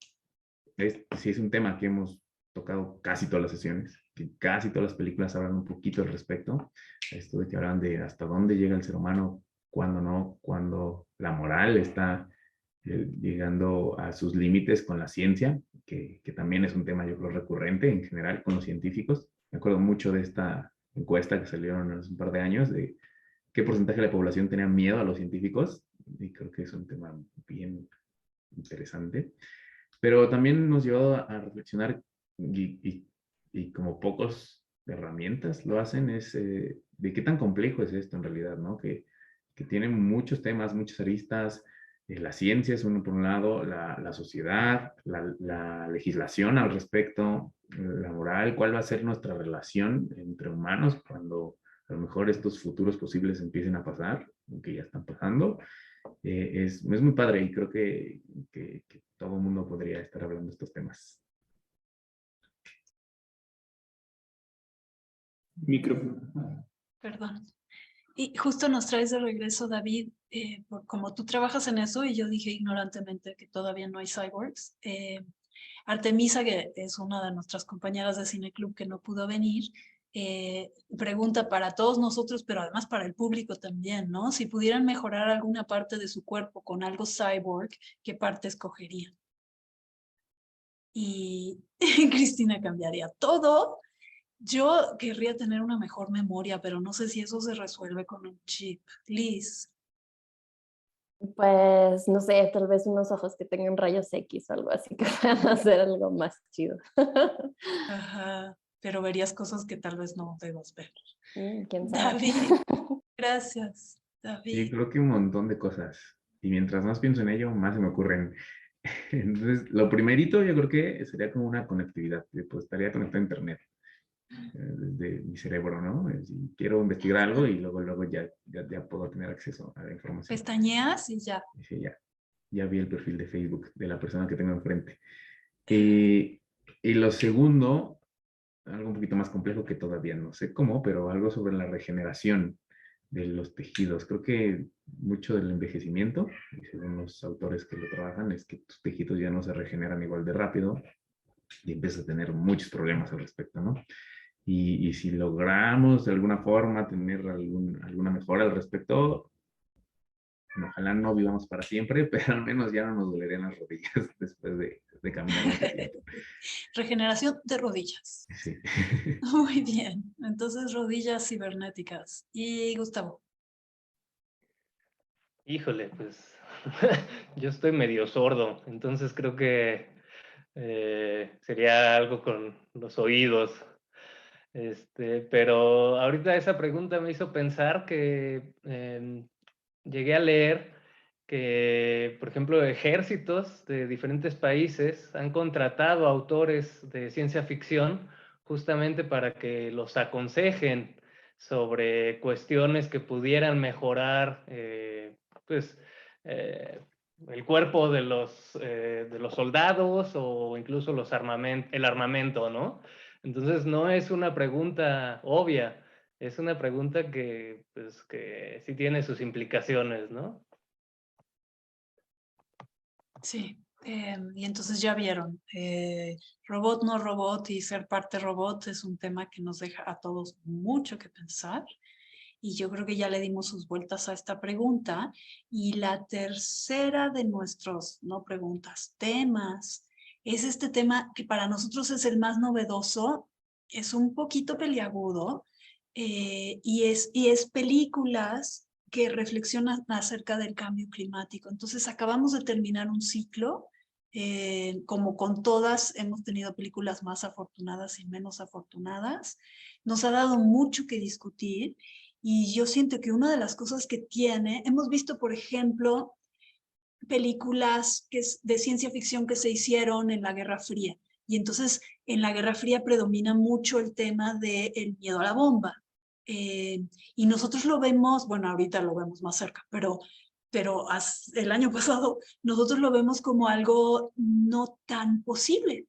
sí es un tema que hemos tocado casi todas las sesiones, que casi todas las películas hablan un poquito al respecto. Esto de que hablan de hasta dónde llega el ser humano, cuando no, cuando la moral está llegando a sus límites con la ciencia, que también es un tema yo creo recurrente en general con los científicos. Me acuerdo mucho de esta encuesta que salieron hace un par de años de qué porcentaje de la población tenía miedo a los científicos, y creo que es un tema bien interesante, pero también nos llevó a reflexionar y como pocos herramientas lo hacen, es de qué tan complejo es esto en realidad, ¿no? Que tiene muchos temas, muchas aristas, la ciencia es uno por un lado, la sociedad, la legislación al respecto, la moral, cuál va a ser nuestra relación entre humanos cuando a lo mejor estos futuros posibles empiecen a pasar, que ya están pasando. Es muy padre y creo que todo el mundo podría estar hablando de estos temas. Micrófono. Perdón. Y justo nos traes de regreso, David, como tú trabajas en eso, y yo dije ignorantemente que todavía no hay cyborgs. Artemisa, que es una de nuestras compañeras de Cineclub que no pudo venir, pregunta para todos nosotros, pero además para el público también, ¿no? Si pudieran mejorar alguna parte de su cuerpo con algo cyborg, ¿qué parte escogerían? Y Cristina cambiaría todo. Yo querría tener una mejor memoria, pero no sé si eso se resuelve con un chip. Liz. Pues no sé, tal vez unos ojos que tengan rayos X o algo así, que puedan hacer algo más chido. Ajá, pero verías cosas que tal vez no debas ver. ¿Quién sabe? David, gracias. Sí, David. creo que un montón de cosas. Y mientras más pienso en ello, más se me ocurren. Entonces, lo primerito yo creo que sería como una conectividad. Pues estaría conectado a Internet desde mi cerebro, ¿no? Si quiero investigar algo y luego ya puedo tener acceso a la información. Pestañeas y ya. Y sí, ya vi el perfil de Facebook de la persona que tengo enfrente. Y lo segundo, algo un poquito más complejo que todavía no sé cómo, pero algo sobre la regeneración. de los tejidos. Creo que mucho del envejecimiento, y según los autores que lo trabajan, es que tus tejidos ya no se regeneran igual de rápido y empiezas a tener muchos problemas al respecto, ¿no? Y si logramos de alguna forma tener alguna mejora al respecto, ojalá no vivamos para siempre, pero al menos ya no nos dolerían las rodillas después de caminar mucho tiempo. Regeneración de rodillas. Sí. Muy bien. Entonces, rodillas cibernéticas. Y Gustavo. Híjole, pues yo estoy medio sordo, entonces creo que sería algo con los oídos. Pero ahorita esa pregunta me hizo pensar que llegué a leer que, por ejemplo, ejércitos de diferentes países han contratado autores de ciencia ficción justamente para que los aconsejen sobre cuestiones que pudieran mejorar pues, eh, el cuerpo de los soldados o incluso el armamento, ¿no? Entonces no es una pregunta obvia, es una pregunta pues, que sí tiene sus implicaciones, ¿no? Sí. Y entonces ya vieron, robot no robot y ser parte robot es un tema que nos deja a todos mucho que pensar. Y yo creo que ya le dimos sus vueltas a esta pregunta. Y la tercera de nuestros, no preguntas, temas, es este tema que para nosotros es el más novedoso, es un poquito peliagudo, y es películas que reflexionan acerca del cambio climático. Entonces acabamos de terminar un ciclo, como con todas hemos tenido películas más afortunadas y menos afortunadas. Nos ha dado mucho que discutir. Y yo siento que una de las cosas que tiene, hemos visto, por ejemplo, películas de ciencia ficción que se hicieron en la Guerra Fría. Y entonces en la Guerra Fría predomina mucho el tema del miedo a la bomba. Y nosotros lo vemos, bueno, ahorita lo vemos más cerca, pero el año pasado nosotros lo vemos como algo no tan posible.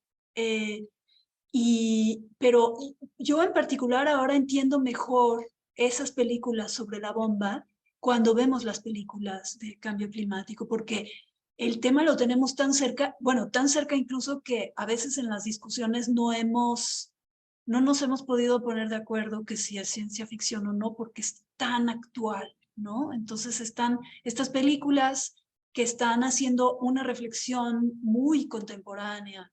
Pero yo en particular ahora entiendo mejor esas películas sobre la bomba cuando vemos las películas de cambio climático, porque el tema lo tenemos tan cerca, bueno, tan cerca incluso que a veces en las discusiones no nos hemos podido poner de acuerdo que si es ciencia ficción o no, porque es tan actual, ¿no? Entonces están estas películas que están haciendo una reflexión muy contemporánea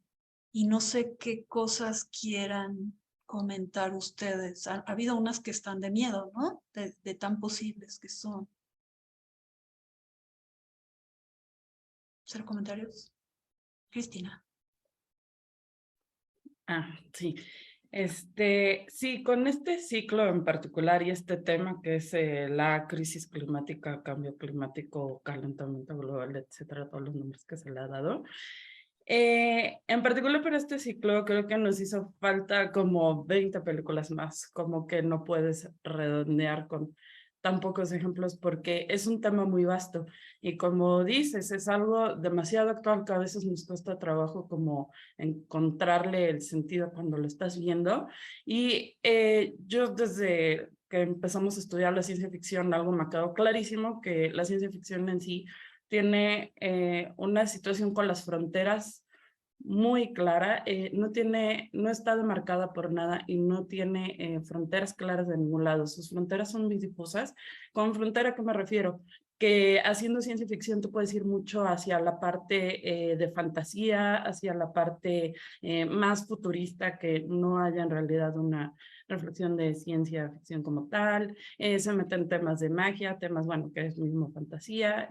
y no sé qué cosas quieran comentar ustedes. Ha habido unas que están de miedo, ¿no? De tan posibles que son. ¿Hacer comentarios? Cristina. Sí. Sí, con este ciclo en particular y este tema que es la crisis climática, cambio climático, calentamiento global, etcétera, todos los nombres que se le ha dado. En particular para este ciclo creo que nos hizo falta como 20 películas más, como que no puedes redondear con tan pocos ejemplos porque es un tema muy vasto y como dices, es algo demasiado actual que a veces nos cuesta trabajo como encontrarle el sentido cuando lo estás viendo. Y yo desde que empezamos a estudiar la ciencia ficción, algo me ha quedado clarísimo, que la ciencia ficción en sí tiene una situación con las fronteras muy clara, no está demarcada por nada y no tiene fronteras claras de ningún lado. Sus fronteras son muy difusas. ¿Con frontera a qué me refiero? Que haciendo ciencia ficción tú puedes ir mucho hacia la parte de fantasía, hacia la parte más futurista, que no haya en realidad una reflexión de ciencia ficción como tal. Se meten temas de magia, temas, bueno, que es mismo fantasía.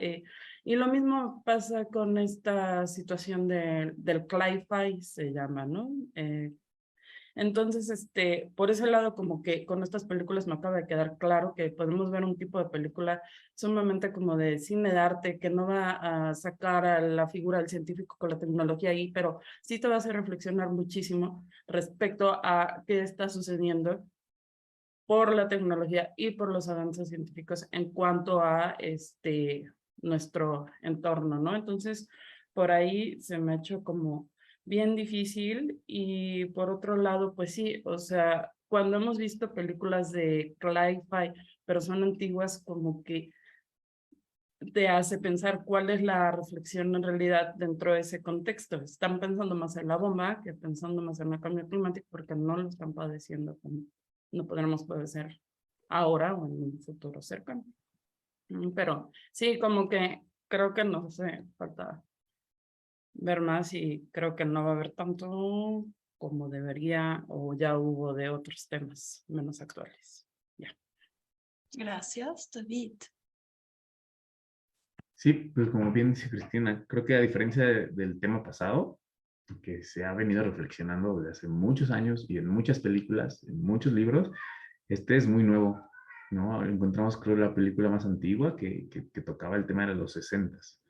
Y lo mismo pasa con esta situación del cli-fi, se llama, ¿no? Entonces, por ese lado, como que con estas películas me acaba de quedar claro que podemos ver un tipo de película sumamente como de cine de arte, que no va a sacar a la figura del científico con la tecnología ahí, pero sí te va a hacer reflexionar muchísimo respecto a qué está sucediendo por la tecnología y por los avances científicos en cuanto a nuestro entorno, ¿no? Entonces, por ahí se me ha hecho como bien difícil y por otro lado, pues sí, o sea, cuando hemos visto películas de sci-fi pero son antiguas como que te hace pensar cuál es la reflexión en realidad dentro de ese contexto. Están pensando más en la bomba que pensando más en el cambio climático porque no lo están padeciendo como no podremos padecer ahora o en un futuro cercano. Pero sí, como que creo que no sé, falta ver más y creo que no va a haber tanto como debería o ya hubo de otros temas menos actuales. Ya. Gracias, David. Sí, pues como bien dice Cristina, creo que a diferencia del tema pasado, que se ha venido reflexionando desde hace muchos años y en muchas películas, en muchos libros, este es muy nuevo, ¿no? Encontramos, creo, la película más antigua que tocaba el tema de los 60s.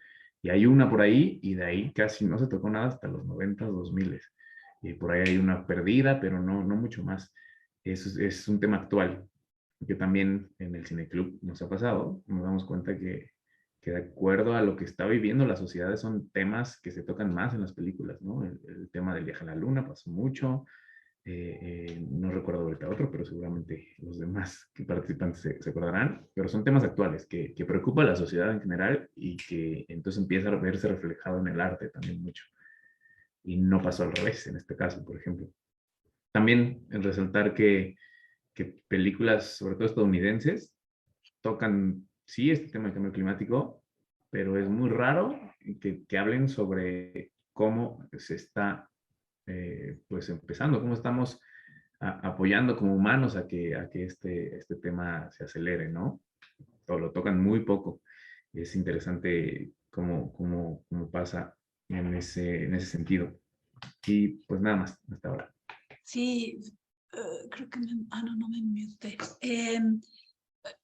Y hay una por ahí, y de ahí casi no se tocó nada hasta los 90s, 2000s. Y por ahí hay una perdida, pero no mucho más. Es un tema actual, que también en el Cineclub nos ha pasado. Nos damos cuenta que de acuerdo a lo que está viviendo la sociedad son temas que se tocan más en las películas, ¿no? El tema del viaje a la luna pasó mucho, no recuerdo ahorita otro, pero seguramente los demás participantes se acordarán, pero son temas actuales que preocupan a la sociedad en general y que entonces empieza a verse reflejado en el arte también mucho. Y no pasó al revés en este caso, por ejemplo. También el resaltar que películas, sobre todo estadounidenses, tocan, sí, este tema del cambio climático, pero es muy raro que hablen sobre cómo se está pues empezando, cómo estamos apoyando como humanos a que este tema se acelere, ¿no? O lo tocan muy poco. Es interesante cómo pasa en ese sentido. Y pues nada más, hasta ahora. Sí, creo que no me muté.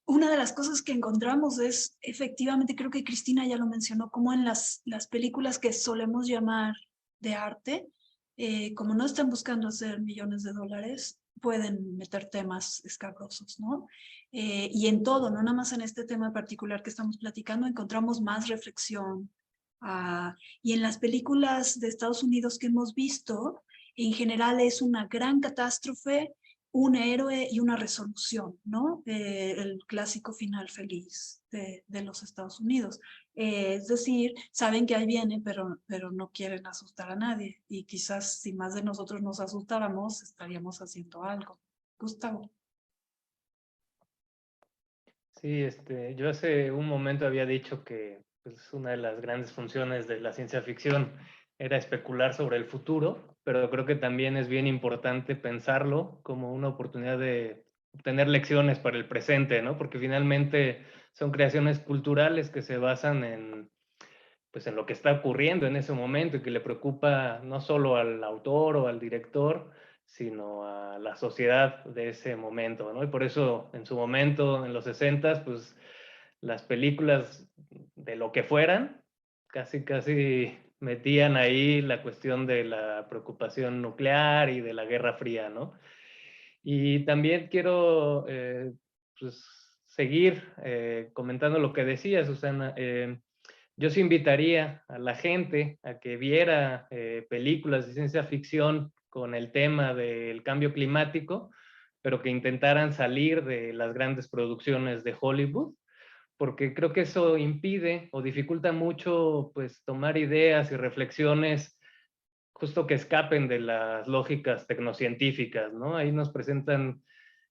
Una de las cosas que encontramos es, efectivamente, creo que Cristina ya lo mencionó, como en las películas que solemos llamar de arte, como no están buscando hacer millones de dólares, pueden meter temas escabrosos, ¿no? Y en todo, no nada más en este tema particular que estamos platicando, encontramos más reflexión. Y en las películas de Estados Unidos que hemos visto, en general es una gran catástrofe, un héroe y una resolución, ¿no? El clásico final feliz de los Estados Unidos. Es decir, saben que ahí viene, pero no quieren asustar a nadie. Y quizás si más de nosotros nos asustáramos, estaríamos haciendo algo. Gustavo. Sí, yo hace un momento había dicho que pues, una de las grandes funciones de la ciencia ficción era especular sobre el futuro, pero creo que también es bien importante pensarlo como una oportunidad de obtener lecciones para el presente, ¿no? Porque finalmente son creaciones culturales que se basan pues, en lo que está ocurriendo en ese momento y que le preocupa no solo al autor o al director, sino a la sociedad de ese momento, ¿no? Y por eso en su momento, en los 60s, pues las películas de lo que fueran, casi metían ahí la cuestión de la preocupación nuclear y de la Guerra Fría, ¿no? Y también quiero pues, seguir comentando lo que decía Susana. Yo sí invitaría a la gente a que viera películas de ciencia ficción con el tema del cambio climático, pero que intentaran salir de las grandes producciones de Hollywood, porque creo que eso impide o dificulta mucho pues tomar ideas y reflexiones justo que escapen de las lógicas tecnocientíficas, ¿no? Ahí nos presentan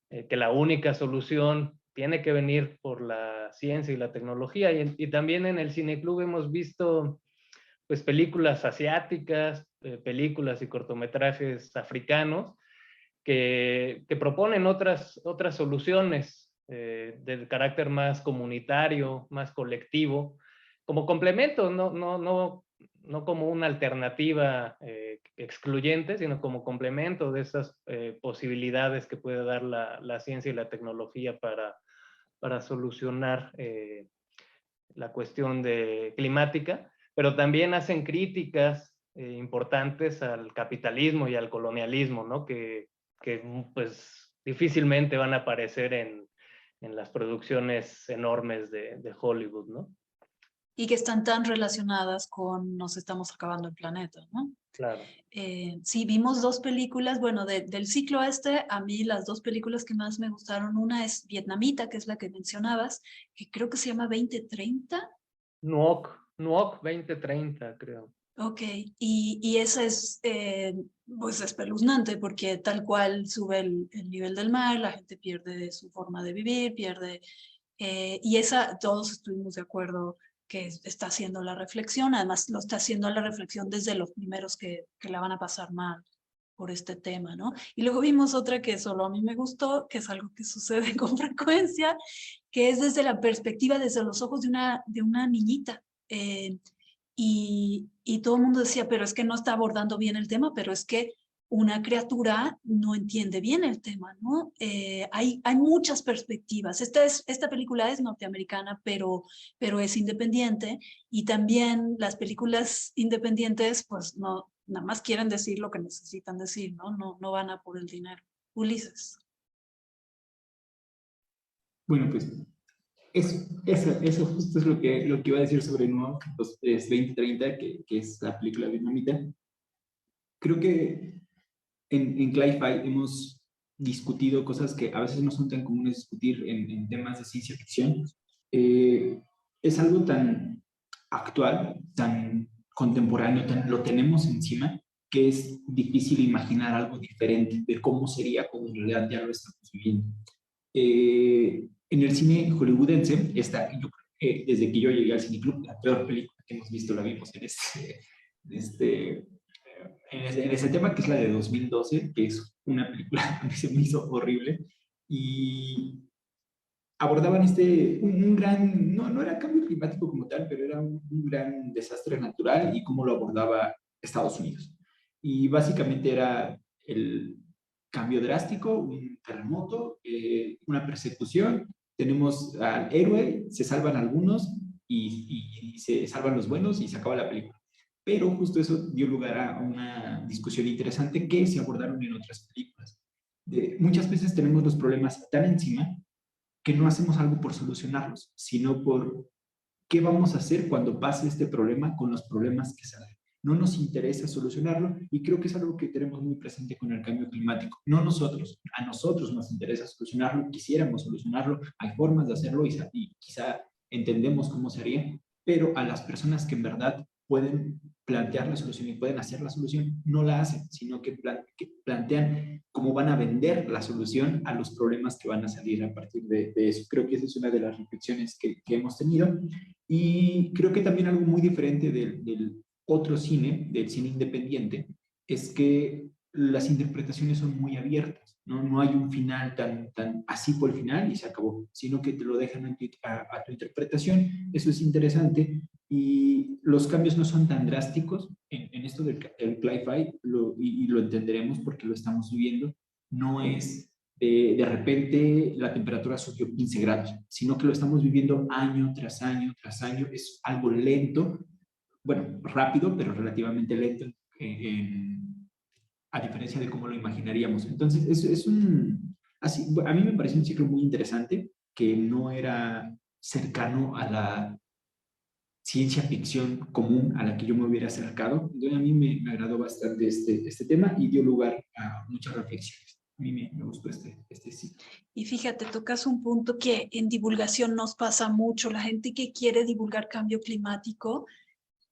que la única solución tiene que venir por la ciencia y la tecnología. Y también en el Cineclub hemos visto pues, películas asiáticas, películas y cortometrajes africanos que proponen otras soluciones de carácter más comunitario, más colectivo, como complemento, no como una alternativa excluyente, sino como complemento de esas posibilidades que puede dar la ciencia y la tecnología para solucionar la cuestión climática, pero también hacen críticas importantes al capitalismo y al colonialismo, ¿no? Que pues difícilmente van a aparecer en las producciones enormes de Hollywood, ¿no? y que están tan relacionadas con nos estamos acabando el planeta, ¿no? Claro. Sí, vimos 2 películas, bueno, del ciclo este, a mí las 2 películas que más me gustaron, una es vietnamita, que es la que mencionabas, que creo que se llama 2030. Nuoc 2030, creo. Ok, y esa es pues espeluznante porque tal cual sube el nivel del mar, la gente pierde su forma de vivir, y esa todos estuvimos de acuerdo que está haciendo la reflexión, además lo está haciendo la reflexión desde los primeros que la van a pasar mal por este tema, ¿no? Y luego vimos otra que solo a mí me gustó, que es algo que sucede con frecuencia, que es desde la perspectiva, desde los ojos de una niñita. Y todo el mundo decía, pero es que no está abordando bien el tema, pero es que una criatura no entiende bien el tema, ¿no? Hay muchas perspectivas. Esta película es norteamericana, pero es independiente, y también las películas independientes, pues no, nada más quieren decir lo que necesitan decir, ¿no? No van a por el dinero. Ulises. Bueno, pues eso justo es lo que iba a decir sobre Nuevo, es 2030, que es la película vietnamita. Creo que en Cli-Fi hemos discutido cosas que a veces no son tan comunes discutir en temas de ciencia ficción. Es algo tan actual, tan contemporáneo, lo tenemos encima, que es difícil imaginar algo diferente de cómo sería cuando en realidad ya lo estamos viviendo. En el cine hollywoodense está, yo creo que desde que yo llegué al Cine Club, la peor película que hemos visto la vimos en ese tema, que es la de 2012, que es una película que se me hizo horrible, y abordaban un gran, no era cambio climático como tal, pero era un gran desastre natural y cómo lo abordaba Estados Unidos. Y básicamente era el cambio drástico, un terremoto, una persecución, tenemos al héroe, se salvan algunos y se salvan los buenos y se acaba la película. Pero justo eso dio lugar a una discusión interesante que se abordaron en otras películas. Muchas veces tenemos los problemas tan encima que no hacemos algo por solucionarlos, sino por qué vamos a hacer cuando pase este problema con los problemas que salen. No nos interesa solucionarlo, y creo que es algo que tenemos muy presente con el cambio climático. No nosotros, a nosotros nos interesa solucionarlo, quisiéramos solucionarlo, hay formas de hacerlo y quizá entendemos cómo se haría, pero a las personas que en verdad pueden plantear la solución y pueden hacer la solución, no la hacen, sino que plantean cómo van a vender la solución a los problemas que van a salir a partir de eso. Creo que esa es una de las reflexiones que hemos tenido, y creo que también algo muy diferente del otro cine, del cine independiente, es que las interpretaciones son muy abiertas, ¿no? No hay un final tan así por el final y se acabó, sino que te lo dejan a tu interpretación. Eso es interesante, y los cambios no son tan drásticos en esto del Cli-Fi, y lo entenderemos porque lo estamos viviendo. No es de repente la temperatura subió 15 grados, sino que lo estamos viviendo año tras año tras año. Es algo lento, bueno, rápido, pero relativamente lento, a diferencia de cómo lo imaginaríamos. Entonces, a mí me parece un ciclo muy interesante, que no era cercano a la ciencia ficción común a la que yo me hubiera acercado. Entonces, a mí me agradó bastante este tema y dio lugar a muchas reflexiones. A mí me gustó este ciclo. Y fíjate, tocas un punto que en divulgación nos pasa mucho. La gente que quiere divulgar cambio climático,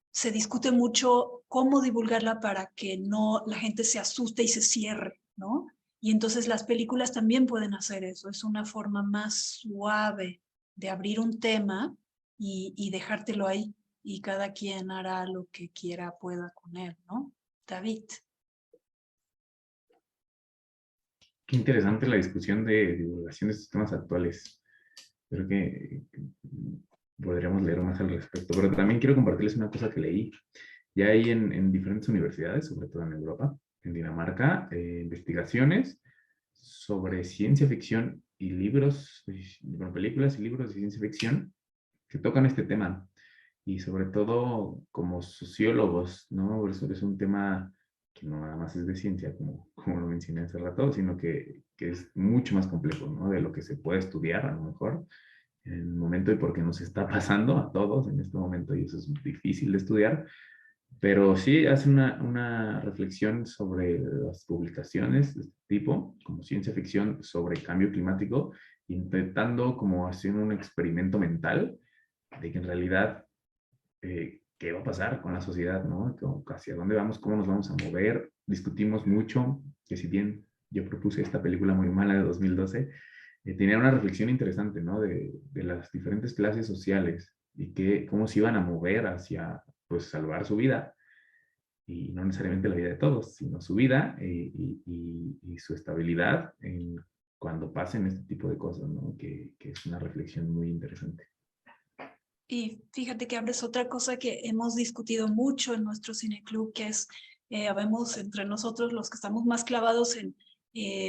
se discute mucho cómo divulgarla para que no la gente se asuste y se cierre, ¿no? Y entonces las películas también pueden hacer eso. Es una forma más suave de abrir un tema y dejártelo ahí. Y cada quien hará lo que quiera, pueda con él, ¿no? David. Qué interesante la discusión de divulgación de estos temas actuales. Creo que podríamos leer más al respecto, pero también quiero compartirles una cosa que leí. Ya hay en diferentes universidades, sobre todo en Europa, en Dinamarca, investigaciones sobre ciencia ficción y libros, bueno, películas y libros de ciencia ficción que tocan este tema. Y sobre todo como sociólogos, ¿no? Es un tema que no nada más es de ciencia, como lo mencioné hace rato, sino que es mucho más complejo, ¿no? De lo que se puede estudiar a lo mejor el momento y porque nos está pasando a todos en este momento y eso es difícil de estudiar, pero sí hace una reflexión sobre las publicaciones de este tipo, como ciencia ficción sobre cambio climático, intentando como hacer un experimento mental de que en realidad qué va a pasar con la sociedad, ¿no? Hacia dónde vamos, cómo nos vamos a mover. Discutimos mucho, que si bien yo propuse esta película muy mala de 2012, tenía una reflexión interesante, ¿no? De las diferentes clases sociales y cómo se iban a mover hacia, pues, salvar su vida y no necesariamente la vida de todos, sino su vida y su estabilidad cuando pasen este tipo de cosas, ¿no? Que es una reflexión muy interesante. Y fíjate que abres otra cosa que hemos discutido mucho en nuestro cineclub, que es, habemos entre nosotros los que estamos más clavados en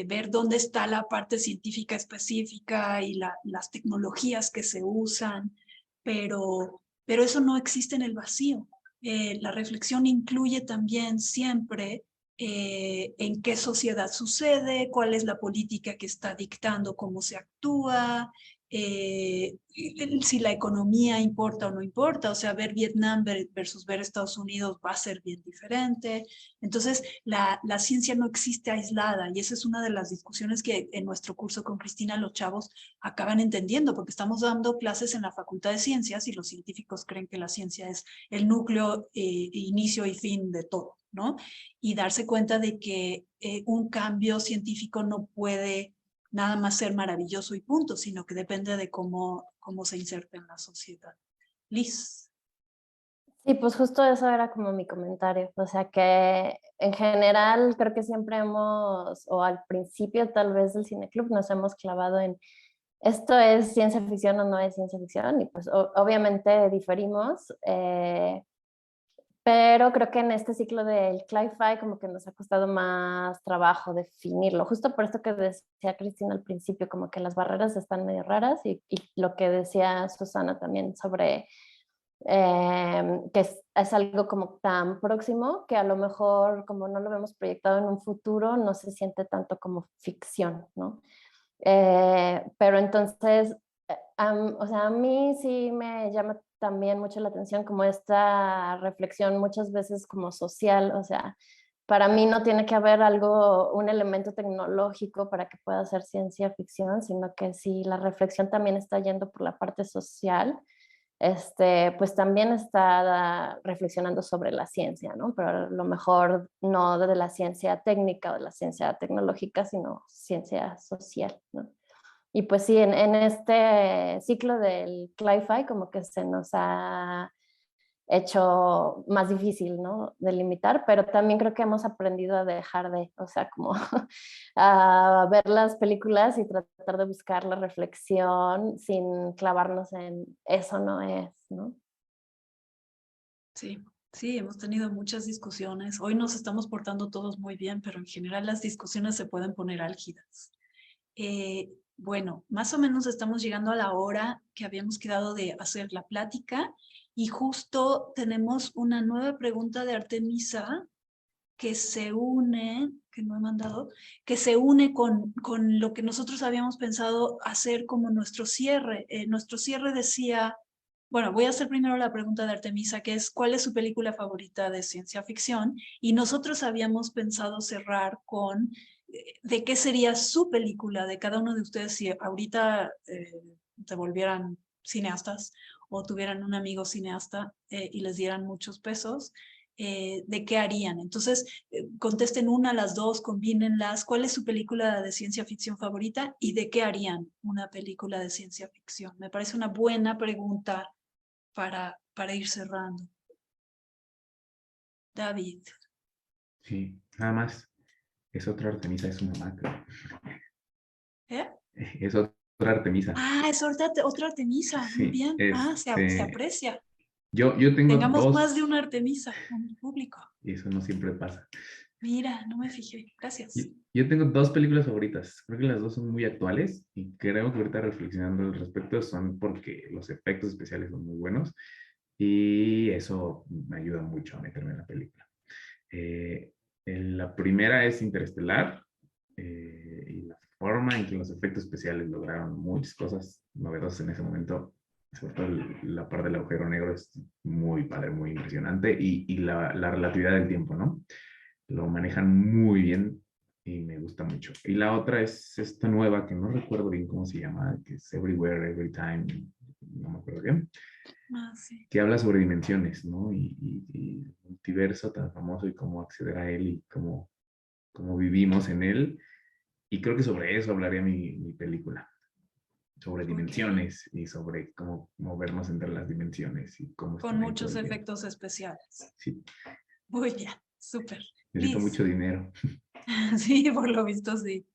ver dónde está la parte científica específica y las tecnologías que se usan, pero eso no existe en el vacío. La reflexión incluye también siempre en qué sociedad sucede, cuál es la política que está dictando cómo se actúa, si la economía importa o no importa, o sea, ver Vietnam versus ver Estados Unidos va a ser bien diferente. Entonces, la ciencia no existe aislada y esa es una de las discusiones que en nuestro curso con Cristina los chavos acaban entendiendo, porque estamos dando clases en la Facultad de Ciencias y los científicos creen que la ciencia es el núcleo, inicio y fin de todo, ¿no? Y darse cuenta de que un cambio científico no puede nada más ser maravilloso y punto, sino que depende de cómo se inserta en la sociedad. Liz. Sí, pues justo eso era como mi comentario. O sea que en general creo que siempre hemos, o al principio tal vez del cineclub, nos hemos clavado en esto es ciencia ficción o no es ciencia ficción, y pues obviamente diferimos, pero creo que en este ciclo del Cli-Fi como que nos ha costado más trabajo definirlo, justo por esto que decía Cristina al principio, como que las barreras están medio raras y lo que decía Susana también sobre que es algo como tan próximo que a lo mejor como no lo vemos proyectado en un futuro no se siente tanto como ficción, ¿no? Pero entonces, o sea, a mí sí me llama también mucho la atención como esta reflexión muchas veces como social, o sea, para mí no tiene que haber algo, un elemento tecnológico para que pueda ser ciencia ficción, sino que si la reflexión también está yendo por la parte social, pues también está reflexionando sobre la ciencia, ¿no? Pero a lo mejor no de la ciencia técnica o de la ciencia tecnológica, sino ciencia social, ¿no? Y pues sí, en este ciclo del Cli-Fi como que se nos ha hecho más difícil, ¿no? Delimitar, pero también creo que hemos aprendido a dejar de, o sea, como a ver las películas y tratar de buscar la reflexión sin clavarnos en eso no es, ¿no? Sí, sí, hemos tenido muchas discusiones. Hoy nos estamos portando todos muy bien, pero en general las discusiones se pueden poner álgidas. Bueno, más o menos estamos llegando a la hora que habíamos quedado de hacer la plática y justo tenemos una nueva pregunta de Artemisa que se une, que no he mandado, que se une con lo que nosotros habíamos pensado hacer como nuestro cierre. Nuestro cierre decía, bueno, voy a hacer primero la pregunta de Artemisa, que es, ¿cuál es su película favorita de ciencia ficción? Y nosotros habíamos pensado cerrar con, ¿de qué sería su película de cada uno de ustedes si ahorita se volvieran cineastas o tuvieran un amigo cineasta y les dieran muchos pesos? ¿De qué harían? Entonces, contesten una, las dos, combínenlas. ¿Cuál es su película de ciencia ficción favorita y de qué harían una película de ciencia ficción? Me parece una buena pregunta para ir cerrando. David. Sí, nada más. Es otra Artemisa, es su mamá, creo. ¿Eh? Es otra Artemisa. Ah, es otra Artemisa. Muy Sí, bien. Ah, se aprecia. yo tengo Tengamos más de dos, una Artemisa en el público. y eso no siempre pasa. Mira, no me fijé. Yo, Gracias. yo tengo dos películas favoritas. Creo que las dos son muy actuales y creo que ahorita reflexionando al respecto son porque los efectos especiales son muy buenos y eso me ayuda mucho a meterme en la película. La primera es Interestelar y la forma en que los efectos especiales lograron muchas cosas novedosas en ese momento, sobre todo la parte del agujero negro es muy padre, muy impresionante, y la relatividad del tiempo, ¿no? Lo manejan muy bien y me gusta mucho. Y la otra es esta nueva, que no recuerdo bien cómo se llama, que es Everywhere, Every Time, no me acuerdo bien, Sí. que habla sobre dimensiones, ¿no? Y el multiverso tan famoso y cómo acceder a él y cómo vivimos en él. Y creo que sobre eso hablaría mi película, sobre dimensiones y sobre cómo movernos entre las dimensiones y cómo Con están ahí todo muchos el tiempo. efectos especiales. Sí, Muy bien, súper. necesito Liz. mucho dinero. Sí, por lo visto sí.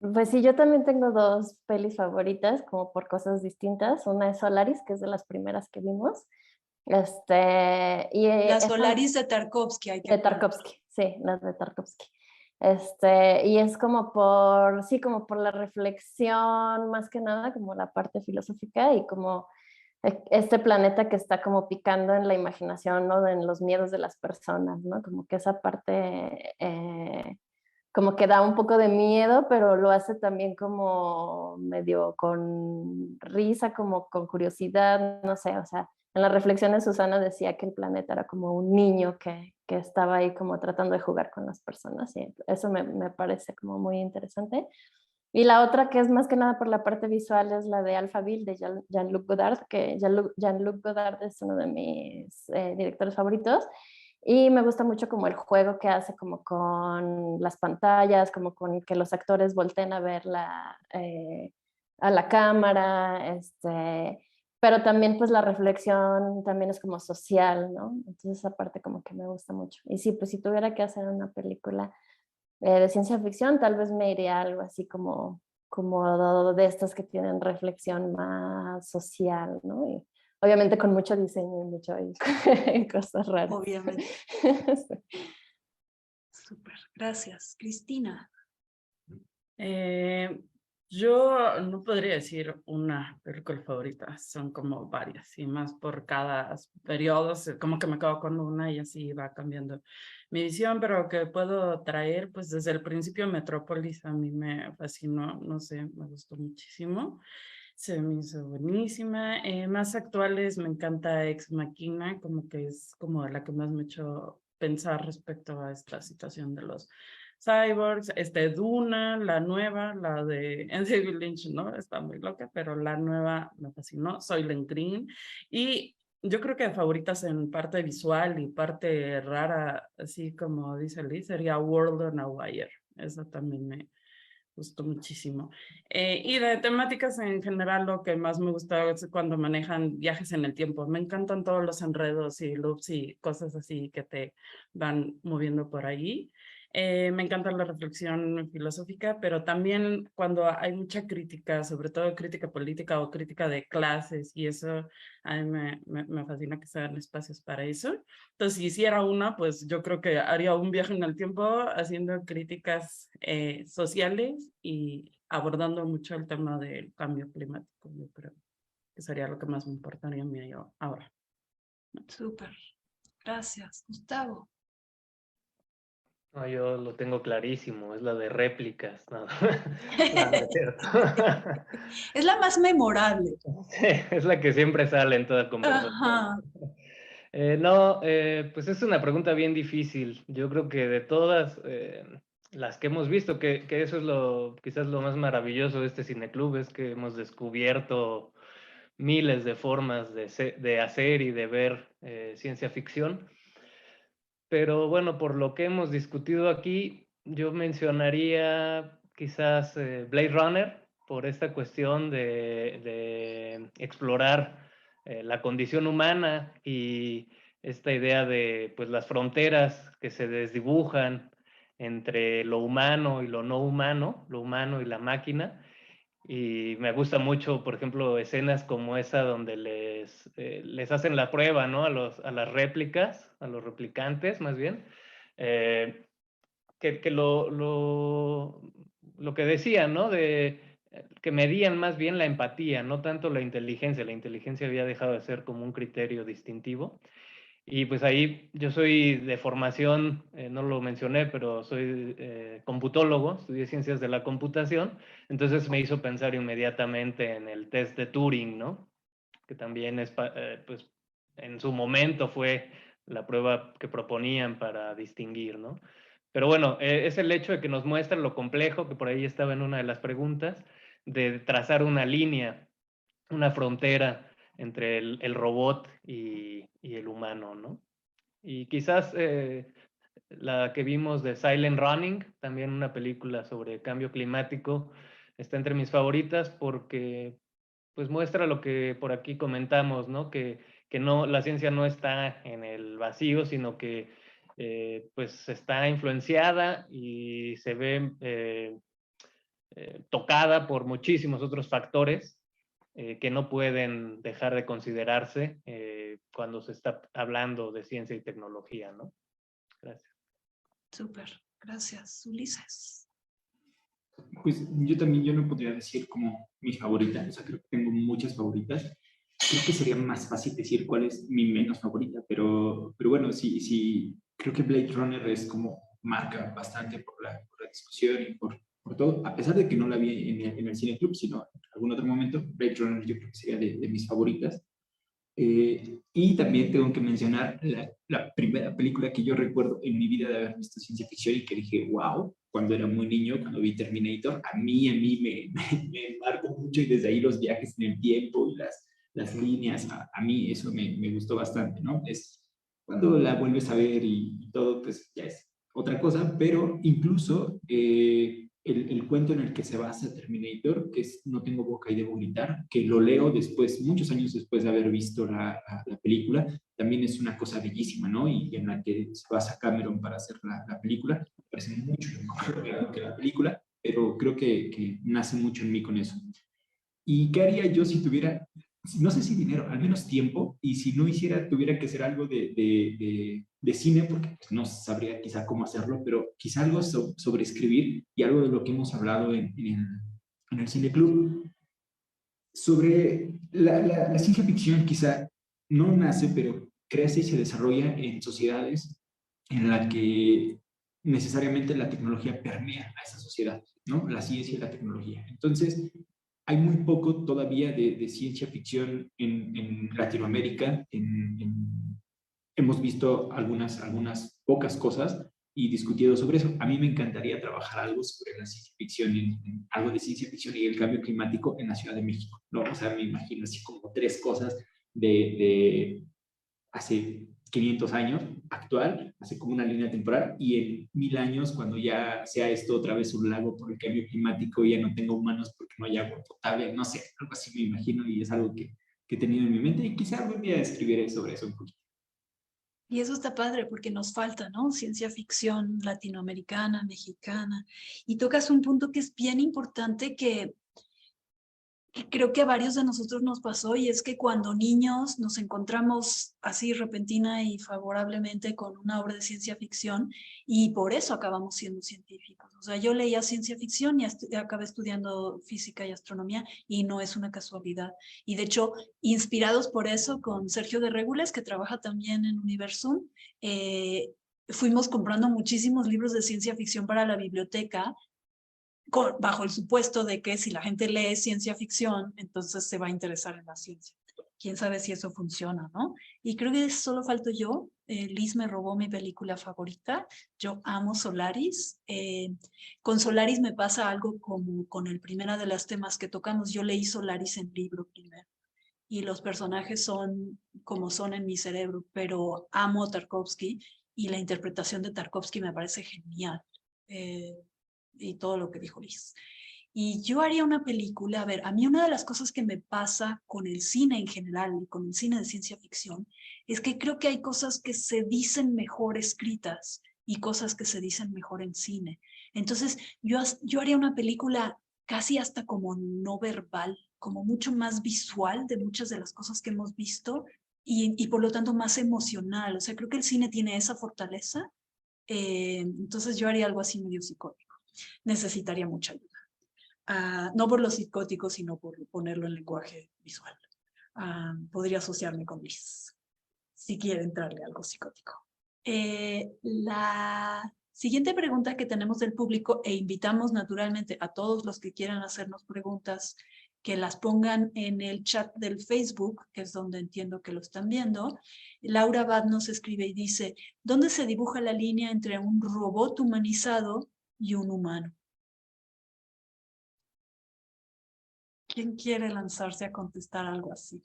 Pues sí, yo también tengo dos pelis favoritas, como por cosas distintas. Una es Solaris, que es de las primeras que vimos. Y Las esa Solaris de Tarkovsky, hay que de Tarkovsky, sí, las de Tarkovsky. Y es como sí, como por la reflexión, más que nada, como la parte filosófica y como este planeta que está como picando en la imaginación, ¿no? En los miedos de las personas, ¿no? Como que esa parte como que da un poco de miedo, pero lo hace también como medio con risa, como con curiosidad, no sé, o sea, en las reflexiones Susana decía que el planeta era como un niño que estaba ahí como tratando de jugar con las personas, y eso me parece como muy interesante. Y la otra que es más que nada por la parte visual es la de Alphaville de Jean-Luc Godard, que Jean-Luc Godard es uno de mis directores favoritos. Y me gusta mucho como el juego que hace como con las pantallas, como con que los actores volteen a ver a la cámara, pero también pues la reflexión también es como social, ¿no? Entonces esa parte como que me gusta mucho. Y sí, pues si tuviera que hacer una película de ciencia ficción, tal vez me iría a algo así como de estas que tienen reflexión más social, ¿no? Y obviamente con mucho diseño y mucho cosas raras. Obviamente. Súper, gracias. Cristina. Yo no podría decir una película favorita, son como varias y más por cada periodo, como que me quedo con una y así va cambiando mi visión, pero que puedo traer, pues desde el principio Metrópolis a mí me fascinó, no sé, me gustó muchísimo, se me hizo buenísima. Más actuales me encanta Ex Machina, como que es como la que más me ha hecho pensar respecto a esta situación de los cyborgs, Duna, la nueva, la de David Lynch, ¿no? Está muy loca, pero la nueva me fascinó, Soylent Green, y yo creo que favoritas en parte visual y parte rara, así como dice Liz, sería World on a Wire, esa también me gustó muchísimo. Y de temáticas en general, lo que más me gusta es cuando manejan viajes en el tiempo. Me encantan todos los enredos y loops y cosas así que te van moviendo por ahí. Me encanta la reflexión filosófica, pero también cuando hay mucha crítica, sobre todo crítica política o crítica de clases, y eso a mí me fascina que sean espacios para eso. Entonces, si hiciera una, pues yo creo que haría un viaje en el tiempo haciendo críticas sociales y abordando mucho el tema del cambio climático. Yo creo que sería lo que más me importaría a mí ahora. Súper, gracias. Gustavo. No, yo lo tengo clarísimo, es la de réplicas. No, no es cierto. Es la más memorable. Sí, es la que siempre sale en toda conversación. Ajá. No, pues es una pregunta bien difícil. Yo creo que de todas las que hemos visto, que eso es quizás lo más maravilloso de este cineclub, es que hemos descubierto miles de formas de hacer y de ver ciencia ficción. Pero bueno, por lo que hemos discutido aquí, yo mencionaría quizás Blade Runner, por esta cuestión de explorar la condición humana y esta idea de pues, las fronteras que se desdibujan entre lo humano y lo no humano, lo humano y la máquina. Y me gusta mucho, por ejemplo, escenas como esa donde les hacen la prueba, ¿no? A las réplicas, a los replicantes, más bien. Que lo que decían, ¿no? Que medían más bien la empatía, no tanto la inteligencia. La inteligencia había dejado de ser como un criterio distintivo. Y pues ahí yo soy de formación, no lo mencioné, pero soy computólogo, estudié ciencias de la computación, entonces me hizo pensar inmediatamente en el test de Turing, ¿no? Que también es, pues en su momento fue la prueba que proponían para distinguir, ¿no? Pero bueno, es el hecho de que nos muestra lo complejo, que por ahí estaba en una de las preguntas, de trazar una línea, una frontera entre el robot y el humano, ¿no? Y quizás la que vimos de Silent Running, también una película sobre cambio climático, está entre mis favoritas porque pues muestra lo que por aquí comentamos, ¿no? Que no, la ciencia no está en el vacío, sino que pues está influenciada y se ve tocada por muchísimos otros factores que no pueden dejar de considerarse cuando se está hablando de ciencia y tecnología, ¿no? Gracias. Súper, gracias. Ulises. Pues yo también, yo no podría decir como mi favorita, o sea, creo que tengo muchas favoritas. Creo que sería más fácil decir cuál es mi menos favorita, pero bueno, sí, creo que Blade Runner es como marca bastante por la discusión y por todo, a pesar de que no la vi en el Cine Club, sino en algún otro momento, Blade Runner yo creo que sería de mis favoritas. Y también tengo que mencionar la primera película que yo recuerdo en mi vida de haber visto ciencia ficción y que dije, wow, cuando era muy niño, cuando vi Terminator, a mí me marcó mucho y desde ahí los viajes en el tiempo y las líneas, a mí eso me gustó bastante, ¿no? Es cuando la vuelves a ver y todo, pues ya es otra cosa, pero incluso el cuento en el que se basa Terminator, que es No tengo boca y debo gritar, que lo leo después, muchos años después de haber visto la película, también es una cosa bellísima, ¿no? Y en la que se basa Cameron para hacer la película, me parece mucho mejor que la película, pero creo que nace mucho en mí con eso. ¿Y qué haría yo si tuviera, no sé si dinero, al menos tiempo, y si no hiciera, tuviera que hacer algo de cine, porque pues, no sabría quizá cómo hacerlo, pero quizá algo sobre escribir y algo de lo que hemos hablado en el Cine Club, sobre la ciencia ficción quizá no nace, pero crece y se desarrolla en sociedades en la que necesariamente la tecnología permea a esa sociedad, ¿no? La ciencia y la tecnología. Entonces, hay muy poco todavía de ciencia ficción en Latinoamérica. Hemos visto algunas pocas cosas y discutido sobre eso. A mí me encantaría trabajar algo sobre la ciencia ficción, algo de ciencia ficción y el cambio climático en la Ciudad de México, ¿no? O sea, me imagino así como tres cosas de hace 500 años, actual, hace como una línea temporal, y en 1000 años, cuando ya sea esto otra vez un lago por el cambio climático, ya no tenga humanos porque no haya agua potable, no sé, algo así me imagino, y es algo que he tenido en mi mente, y quizá algún día escribiré sobre eso un poquito. Y eso está padre porque nos falta, ¿no? Ciencia ficción latinoamericana, mexicana. Y tocas un punto que es bien importante que creo que a varios de nosotros nos pasó, y es que cuando niños nos encontramos así repentina y favorablemente con una obra de ciencia ficción, y por eso acabamos siendo científicos. O sea, yo leía ciencia ficción y acabé estudiando física y astronomía, y no es una casualidad. Y de hecho, inspirados por eso, con Sergio de Régules, que trabaja también en Universum, fuimos comprando muchísimos libros de ciencia ficción para la biblioteca, bajo el supuesto de que si la gente lee ciencia ficción, entonces se va a interesar en la ciencia. Quién sabe si eso funciona, ¿no? Y creo que solo falto yo. Liz me robó mi película favorita. Yo amo Solaris. Con Solaris me pasa algo como con el primera de las temas que tocamos. Yo leí Solaris en libro primero, y los personajes son como son en mi cerebro, pero amo a Tarkovsky y la interpretación de Tarkovsky me parece genial. Y todo lo que dijo Liz. Y yo haría una película, a ver, a mí una de las cosas que me pasa con el cine en general y con el cine de ciencia ficción es que creo que hay cosas que se dicen mejor escritas y cosas que se dicen mejor en cine. Entonces, yo haría una película casi hasta como no verbal, como mucho más visual de muchas de las cosas que hemos visto, y por lo tanto más emocional. O sea, creo que el cine tiene esa fortaleza. Entonces yo haría algo así medio psicótico. Necesitaría mucha ayuda. No por los psicóticos, sino por ponerlo en lenguaje visual. Podría asociarme con Liz. si quiere entrarle algo psicótico. La siguiente pregunta que tenemos del público, e invitamos naturalmente a todos los que quieran hacernos preguntas, que las pongan en el chat del Facebook, que es donde entiendo que lo están viendo. Laura Bad nos escribe y dice, ¿dónde se dibuja la línea entre un robot humanizado y un humano? ¿Quién quiere lanzarse a contestar algo así?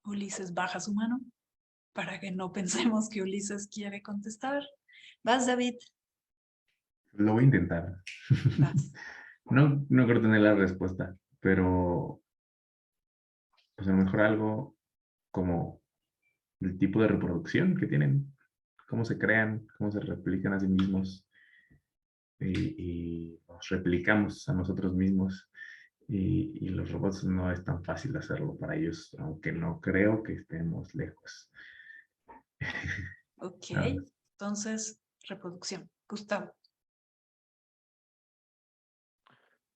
Ulises baja su mano para que no pensemos que Ulises quiere contestar. ¿Vas, David? Lo voy a intentar. Vas. No creo tener la respuesta, pero pues a lo mejor algo como el tipo de reproducción que tienen, cómo se crean, cómo se replican a sí mismos y nos replicamos a nosotros mismos y los robots no es tan fácil hacerlo para ellos, aunque no creo que estemos lejos. Ok, Nada más. entonces, reproducción. Gustavo.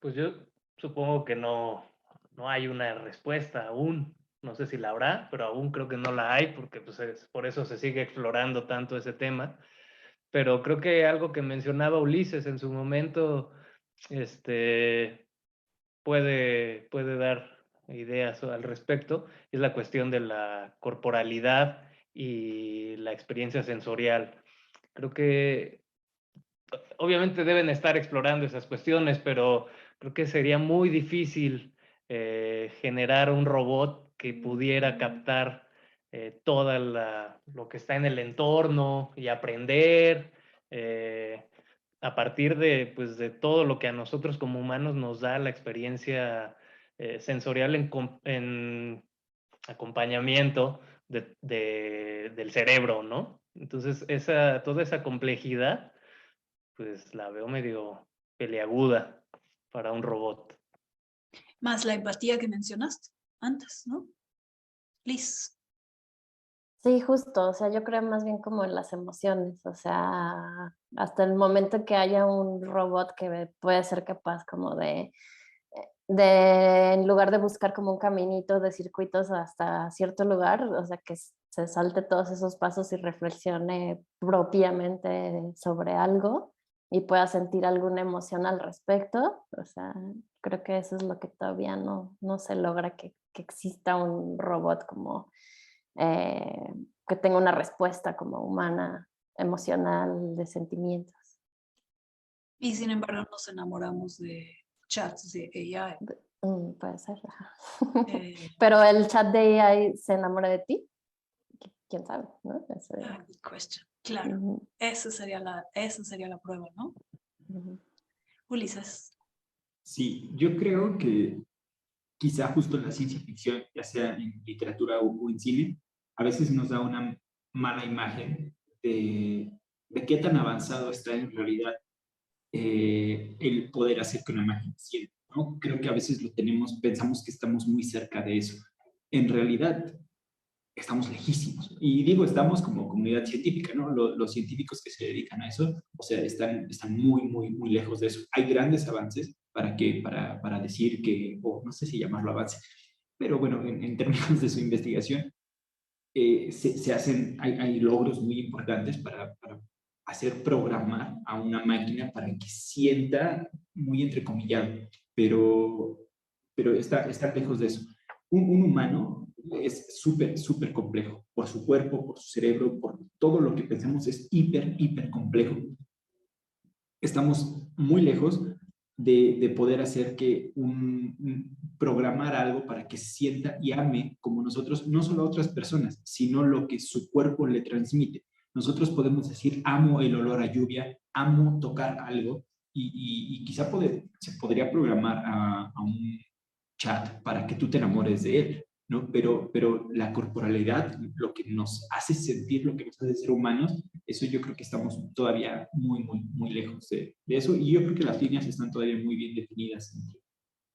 Pues yo supongo que no hay una respuesta aún. No sé si la habrá, pero aún creo que no la hay porque pues por eso se sigue explorando tanto ese tema. Pero creo que algo que mencionaba Ulises en su momento puede dar ideas al respecto, es la cuestión de la corporalidad y la experiencia sensorial. Creo que obviamente deben estar explorando esas cuestiones, pero creo que sería muy difícil generar un robot que pudiera captar toda lo que está en el entorno y aprender a partir de, pues, de todo lo que a nosotros como humanos nos da la experiencia sensorial en acompañamiento del cerebro, ¿no? Entonces, toda esa complejidad pues la veo medio peleaguda para un robot. Más la empatía que mencionaste antes, ¿no? Liz. Sí, justo, o sea, yo creo más bien como en las emociones, o sea, hasta el momento que haya un robot que puede ser capaz como en lugar de buscar como un caminito de circuitos hasta cierto lugar, o sea, que se salte todos esos pasos y reflexione propiamente sobre algo y pueda sentir alguna emoción al respecto, o sea, creo que eso es lo que todavía no se logra, que exista un robot como que tenga una respuesta como humana, emocional, de sentimientos. Y sin embargo nos enamoramos de chats de AI. Puede ser. Ajá. Eh, Pero el chat de AI se enamora de ti. ¿Quién sabe? ¿No? good question. Claro, esa sería la prueba, ¿no? Ulises. Sí, yo creo que quizá justo en la ciencia ficción, ya sea en literatura o en cine, a veces nos da una mala imagen de qué tan avanzado está en realidad el poder hacer que una máquina sienta, ¿no? Creo que a veces pensamos que estamos muy cerca de eso. En realidad, estamos lejísimos. Y digo, estamos como comunidad científica, ¿no? Los científicos que se dedican a eso, o sea, están muy, muy, muy lejos de eso. Hay grandes avances para decir que, o no sé si llamarlo avance, pero bueno, en términos de su investigación, hay logros muy importantes para hacer programar a una máquina para que sienta muy entrecomillado, pero está lejos de eso. Un humano es súper, súper complejo, por su cuerpo, por su cerebro, por todo lo que pensamos es hiper, hiper complejo. Estamos muy lejos de poder hacer que programar algo para que sienta y ame como nosotros, no solo a otras personas, sino lo que su cuerpo le transmite. Nosotros podemos decir, amo el olor a lluvia, amo tocar algo, y quizá se podría programar a un chat para que tú te enamores de él, ¿no? Pero la corporalidad, lo que nos hace sentir, lo que nos hace ser humanos, eso yo creo que estamos todavía muy, muy, muy lejos de eso. Y yo creo que las líneas están todavía muy bien definidas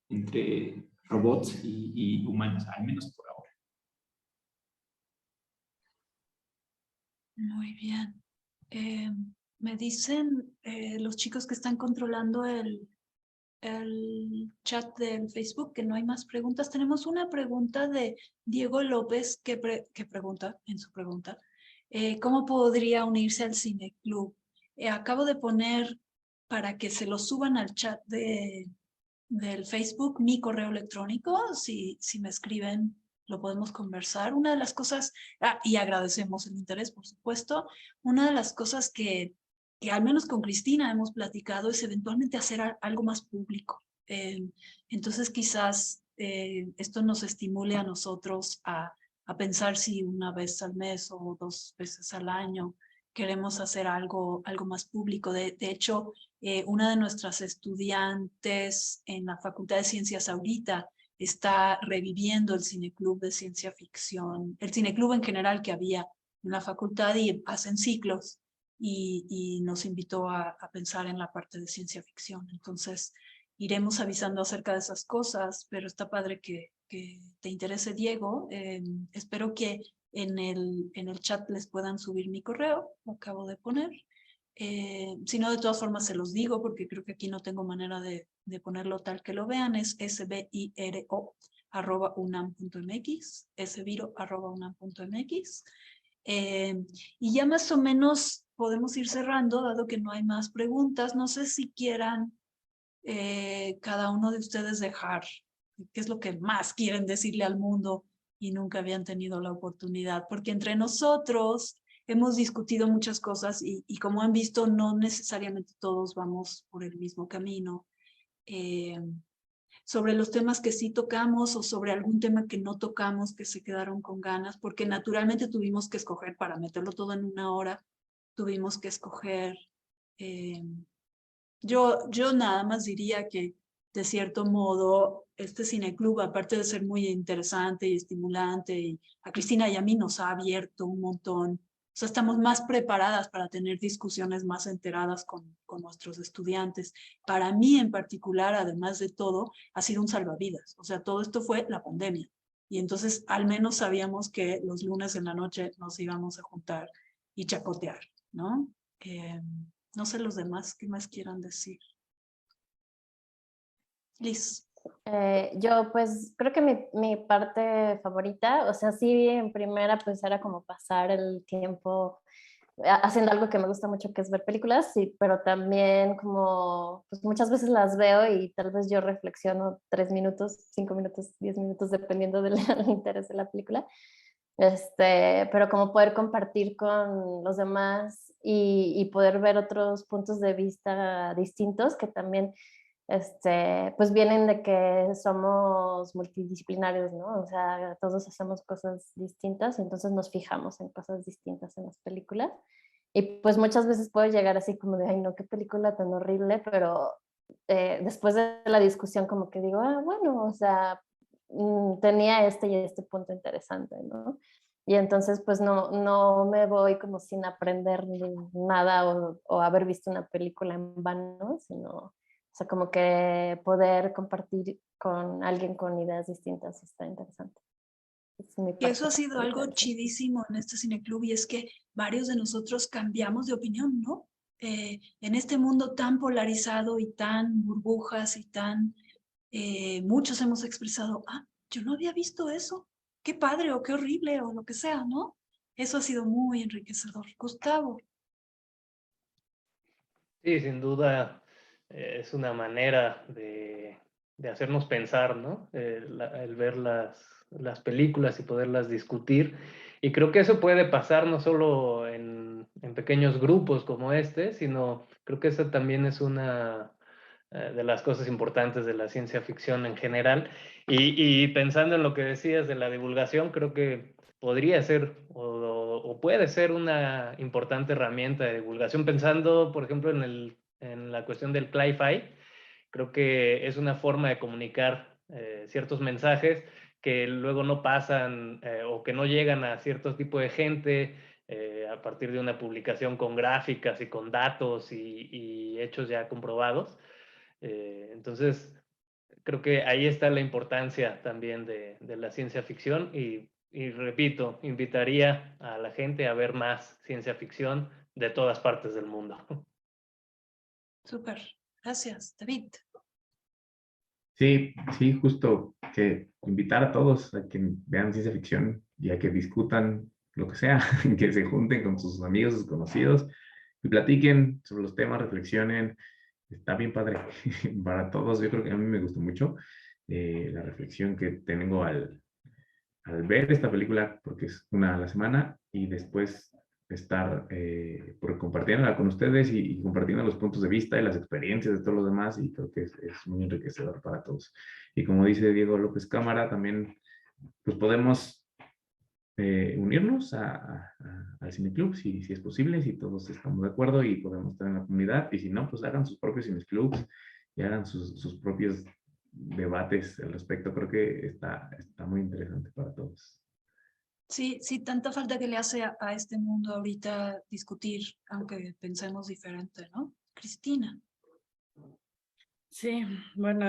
entre robots y humanos, al menos por ahora. Muy bien. Me dicen los chicos que están controlando el chat del Facebook, que no hay más preguntas. Tenemos una pregunta de Diego López que pregunta, en su pregunta, ¿cómo podría unirse al cineclub? Acabo de poner para que se lo suban al chat del Facebook mi correo electrónico. Si me escriben, lo podemos conversar. Una de las cosas, y agradecemos el interés, por supuesto, una de las cosas que al menos con Cristina hemos platicado es eventualmente hacer algo más público. Entonces quizás esto nos estimule a nosotros a pensar si una vez al mes o 2 veces al año queremos hacer algo más público. De hecho, una de nuestras estudiantes en la Facultad de Ciencias ahorita está reviviendo el cineclub de ciencia ficción, el cineclub en general que había en la facultad, y hacen ciclos, y nos invitó a pensar en la parte de ciencia ficción. Entonces iremos avisando acerca de esas cosas, pero está padre que te interese, Diego. Espero que en el chat les puedan subir mi correo, lo acabo de poner. Si no, de todas formas se los digo, porque creo que aquí no tengo manera de ponerlo tal que lo vean. Es sbiro@unam.mx, sbiro@unam.mx. Y ya más o menos podemos ir cerrando, dado que no hay más preguntas. No sé si quieran cada uno de ustedes dejar qué es lo que más quieren decirle al mundo y nunca habían tenido la oportunidad, porque entre nosotros hemos discutido muchas cosas y como han visto, no necesariamente todos vamos por el mismo camino. Sobre los temas que sí tocamos o sobre algún tema que no tocamos, que se quedaron con ganas, porque naturalmente tuvimos que escoger, para meterlo todo en una hora, tuvimos que escoger. Yo nada más diría que, de cierto modo, este cineclub, aparte de ser muy interesante y estimulante, y a Cristina y a mí nos ha abierto un montón. O sea, estamos más preparadas para tener discusiones más enteradas con nuestros estudiantes. Para mí en particular, además de todo, ha sido un salvavidas. O sea, todo esto fue la pandemia. Y entonces al menos sabíamos que los lunes en la noche nos íbamos a juntar y chacotear, ¿no? No sé los demás qué más quieran decir. Liz. Yo pues creo que mi parte favorita, o sea, sí, en primera pues era como pasar el tiempo haciendo algo que me gusta mucho, que es ver películas, sí, pero también como pues muchas veces las veo y tal vez yo reflexiono 3 minutos, 5 minutos, 10 minutos, dependiendo del interés de la película. Pero como poder compartir con los demás y poder ver otros puntos de vista distintos que también pues vienen de que somos multidisciplinarios, ¿no? O sea, todos hacemos cosas distintas y entonces nos fijamos en cosas distintas en las películas. Y pues muchas veces puedo llegar así como de, ay no, qué película tan horrible, pero después de la discusión como que digo, bueno, o sea, tenía este y este punto interesante, ¿no? Y entonces pues no me voy como sin aprender nada o haber visto una película en vano, sino, o sea, como que poder compartir con alguien con ideas distintas está interesante. Y eso ha sido algo chidísimo en este cineclub, y es que varios de nosotros cambiamos de opinión, ¿no? En este mundo tan polarizado y tan burbujas y tan... muchos hemos expresado, yo no había visto eso, qué padre o qué horrible o lo que sea, ¿no? Eso ha sido muy enriquecedor. Gustavo. Sí, sin duda es una manera de hacernos pensar, ¿no? El ver las películas y poderlas discutir. Y creo que eso puede pasar no solo en pequeños grupos como este, sino creo que esa también es una de las cosas importantes de la ciencia ficción en general. Y pensando en lo que decías de la divulgación, creo que podría ser o puede ser una importante herramienta de divulgación. Pensando, por ejemplo, en la cuestión del Cli-Fi, creo que es una forma de comunicar ciertos mensajes que luego no pasan o que no llegan a cierto tipo de gente a partir de una publicación con gráficas y con datos y hechos ya comprobados. Entonces, creo que ahí está la importancia también de la ciencia ficción y repito, invitaría a la gente a ver más ciencia ficción de todas partes del mundo. Súper. Gracias, David. Sí, sí, justo que invitar a todos a que vean ciencia ficción y a que discutan lo que sea, que se junten con sus amigos, sus conocidos y platiquen sobre los temas, reflexionen. Está bien padre para todos. Yo creo que a mí me gustó mucho la reflexión que tengo al ver esta película, porque es una a la semana, y después estar compartiéndola con ustedes y compartiendo los puntos de vista y las experiencias de todos los demás, y creo que es muy enriquecedor para todos. Y como dice Diego López Cámara, también pues podemos unirnos al cineclub si es posible, si todos estamos de acuerdo y podemos estar en la comunidad, y si no, pues hagan sus propios cineclubs y hagan sus propios debates al respecto. Creo que está muy interesante para todos. Sí, sí, tanta falta que le hace a este mundo ahorita discutir, aunque pensemos diferente, ¿no? Cristina. Sí, bueno,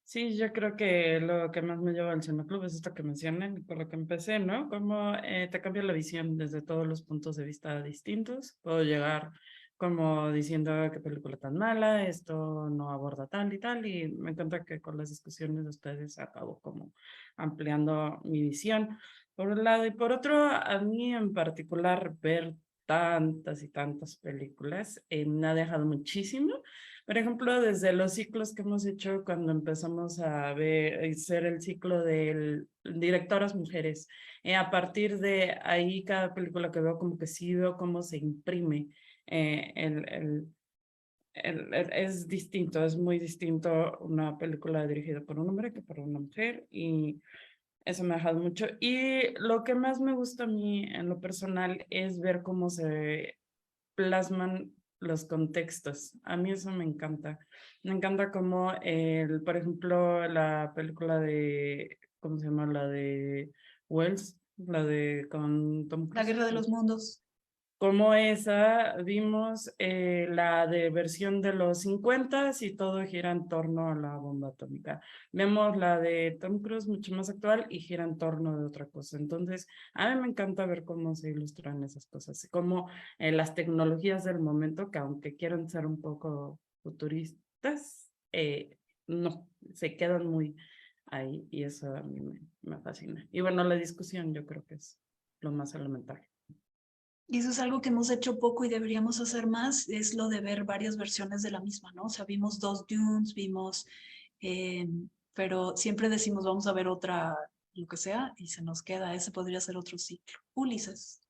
sí, yo creo que lo que más me lleva al cineclub es esto que mencionan, por lo que empecé, ¿no? Cómo te cambia la visión desde todos los puntos de vista distintos. Puedo llegar como diciendo qué película tan mala, esto no aborda tal y tal, y me encanta que con las discusiones de ustedes acabo como ampliando mi visión, por un lado, y por otro, a mí en particular ver tantas y tantas películas me ha dejado muchísimo. Por ejemplo, desde los ciclos que hemos hecho cuando empezamos a hacer el ciclo de directoras mujeres, a partir de ahí cada película que veo como que sí veo cómo se imprime. eh, el, el, es distinto, es muy distinto una película dirigida por un hombre que por una mujer, y eso me ha dejado mucho. Y lo que más me gusta a mí en lo personal es ver cómo se plasman los contextos. A mí eso me encanta. Me encanta como, por ejemplo, la película de, ¿cómo se llama? La de Wells, la de con Tom La Cruise. Guerra de los Mundos. Como esa, vimos la de versión de los 50 y todo gira en torno a la bomba atómica. Vemos la de Tom Cruise mucho más actual y gira en torno de otra cosa. Entonces, a mí me encanta ver cómo se ilustran esas cosas, como las tecnologías del momento, que aunque quieran ser un poco futuristas, no, se quedan muy ahí, y eso a mí me fascina. Y bueno, la discusión yo creo que es lo más elemental. Y eso es algo que hemos hecho poco y deberíamos hacer más, es lo de ver varias versiones de la misma, ¿no? O sea, vimos dos Dunes, eh, pero siempre decimos vamos a ver otra, lo que sea, y se nos queda, ese podría ser otro ciclo. Ulises,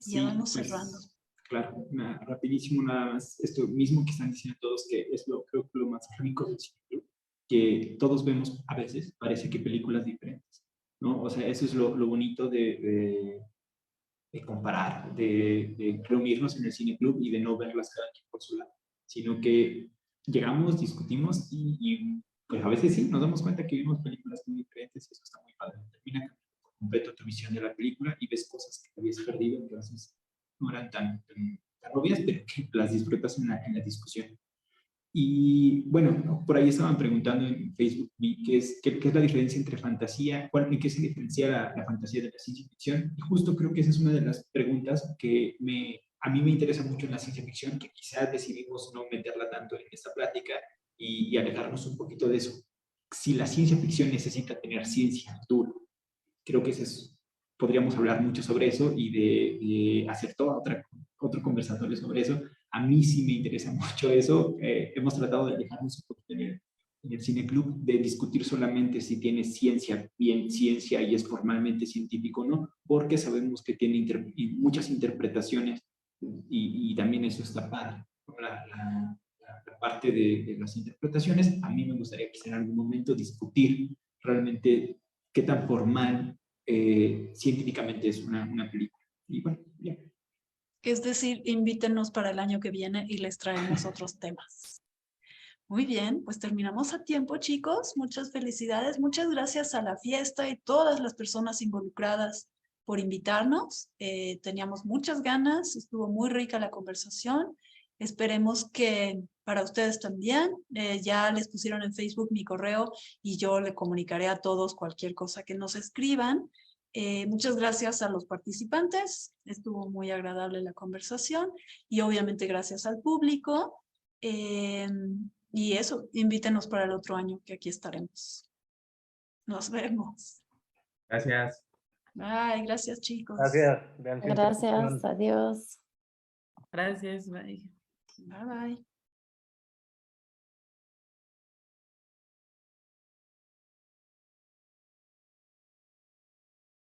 ya Sí, vamos cerrando. pues claro, rapidísimo nada más, esto mismo que están diciendo todos, que es creo que lo más rico del cine, que todos vemos a veces, parece que películas diferentes, ¿no? O sea, eso es lo bonito de comparar, de reunirnos en el cine club y de no verlas cada quien por su lado, sino que llegamos, discutimos y pues a veces sí, nos damos cuenta que vimos películas muy diferentes y eso está muy padre. Termina cambiando por completo tu visión de la película y ves cosas que te habías perdido, entonces no eran tan obvias, pero que las disfrutas en la discusión. Y bueno, por ahí estaban preguntando en Facebook qué es la diferencia entre fantasía, en qué se diferencia la fantasía de la ciencia ficción. Y justo creo que esa es una de las preguntas que a mí me interesa mucho en la ciencia ficción, que quizás decidimos no meterla tanto en esta plática y alejarnos un poquito de eso. Si la ciencia ficción necesita tener ciencia dura, creo que podríamos hablar mucho sobre eso y de hacer otro conversatorio sobre eso. A mí sí me interesa mucho eso. Hemos tratado de alejarnos un poquito en el cineclub de discutir solamente si tiene ciencia, bien ciencia y es formalmente científico o no, porque sabemos que tiene muchas interpretaciones y también eso está padre. La parte de las interpretaciones, a mí me gustaría quizá en algún momento discutir realmente qué tan formal científicamente es una película. Y bueno, ya. Es decir, invítenos para el año que viene y les traemos otros temas. Muy bien, pues terminamos a tiempo, chicos. Muchas felicidades. Muchas gracias a la fiesta y todas las personas involucradas por invitarnos. Teníamos muchas ganas, estuvo muy rica la conversación. Esperemos que para ustedes también. Ya les pusieron en Facebook mi correo y yo le comunicaré a todos cualquier cosa que nos escriban. Muchas gracias a los participantes. Estuvo muy agradable la conversación y obviamente gracias al público. Y eso, invítenos para el otro año, que aquí estaremos. Nos vemos. Gracias. Bye, gracias chicos. Gracias. Vean Gracias, adiós. Gracias, bye. Bye bye.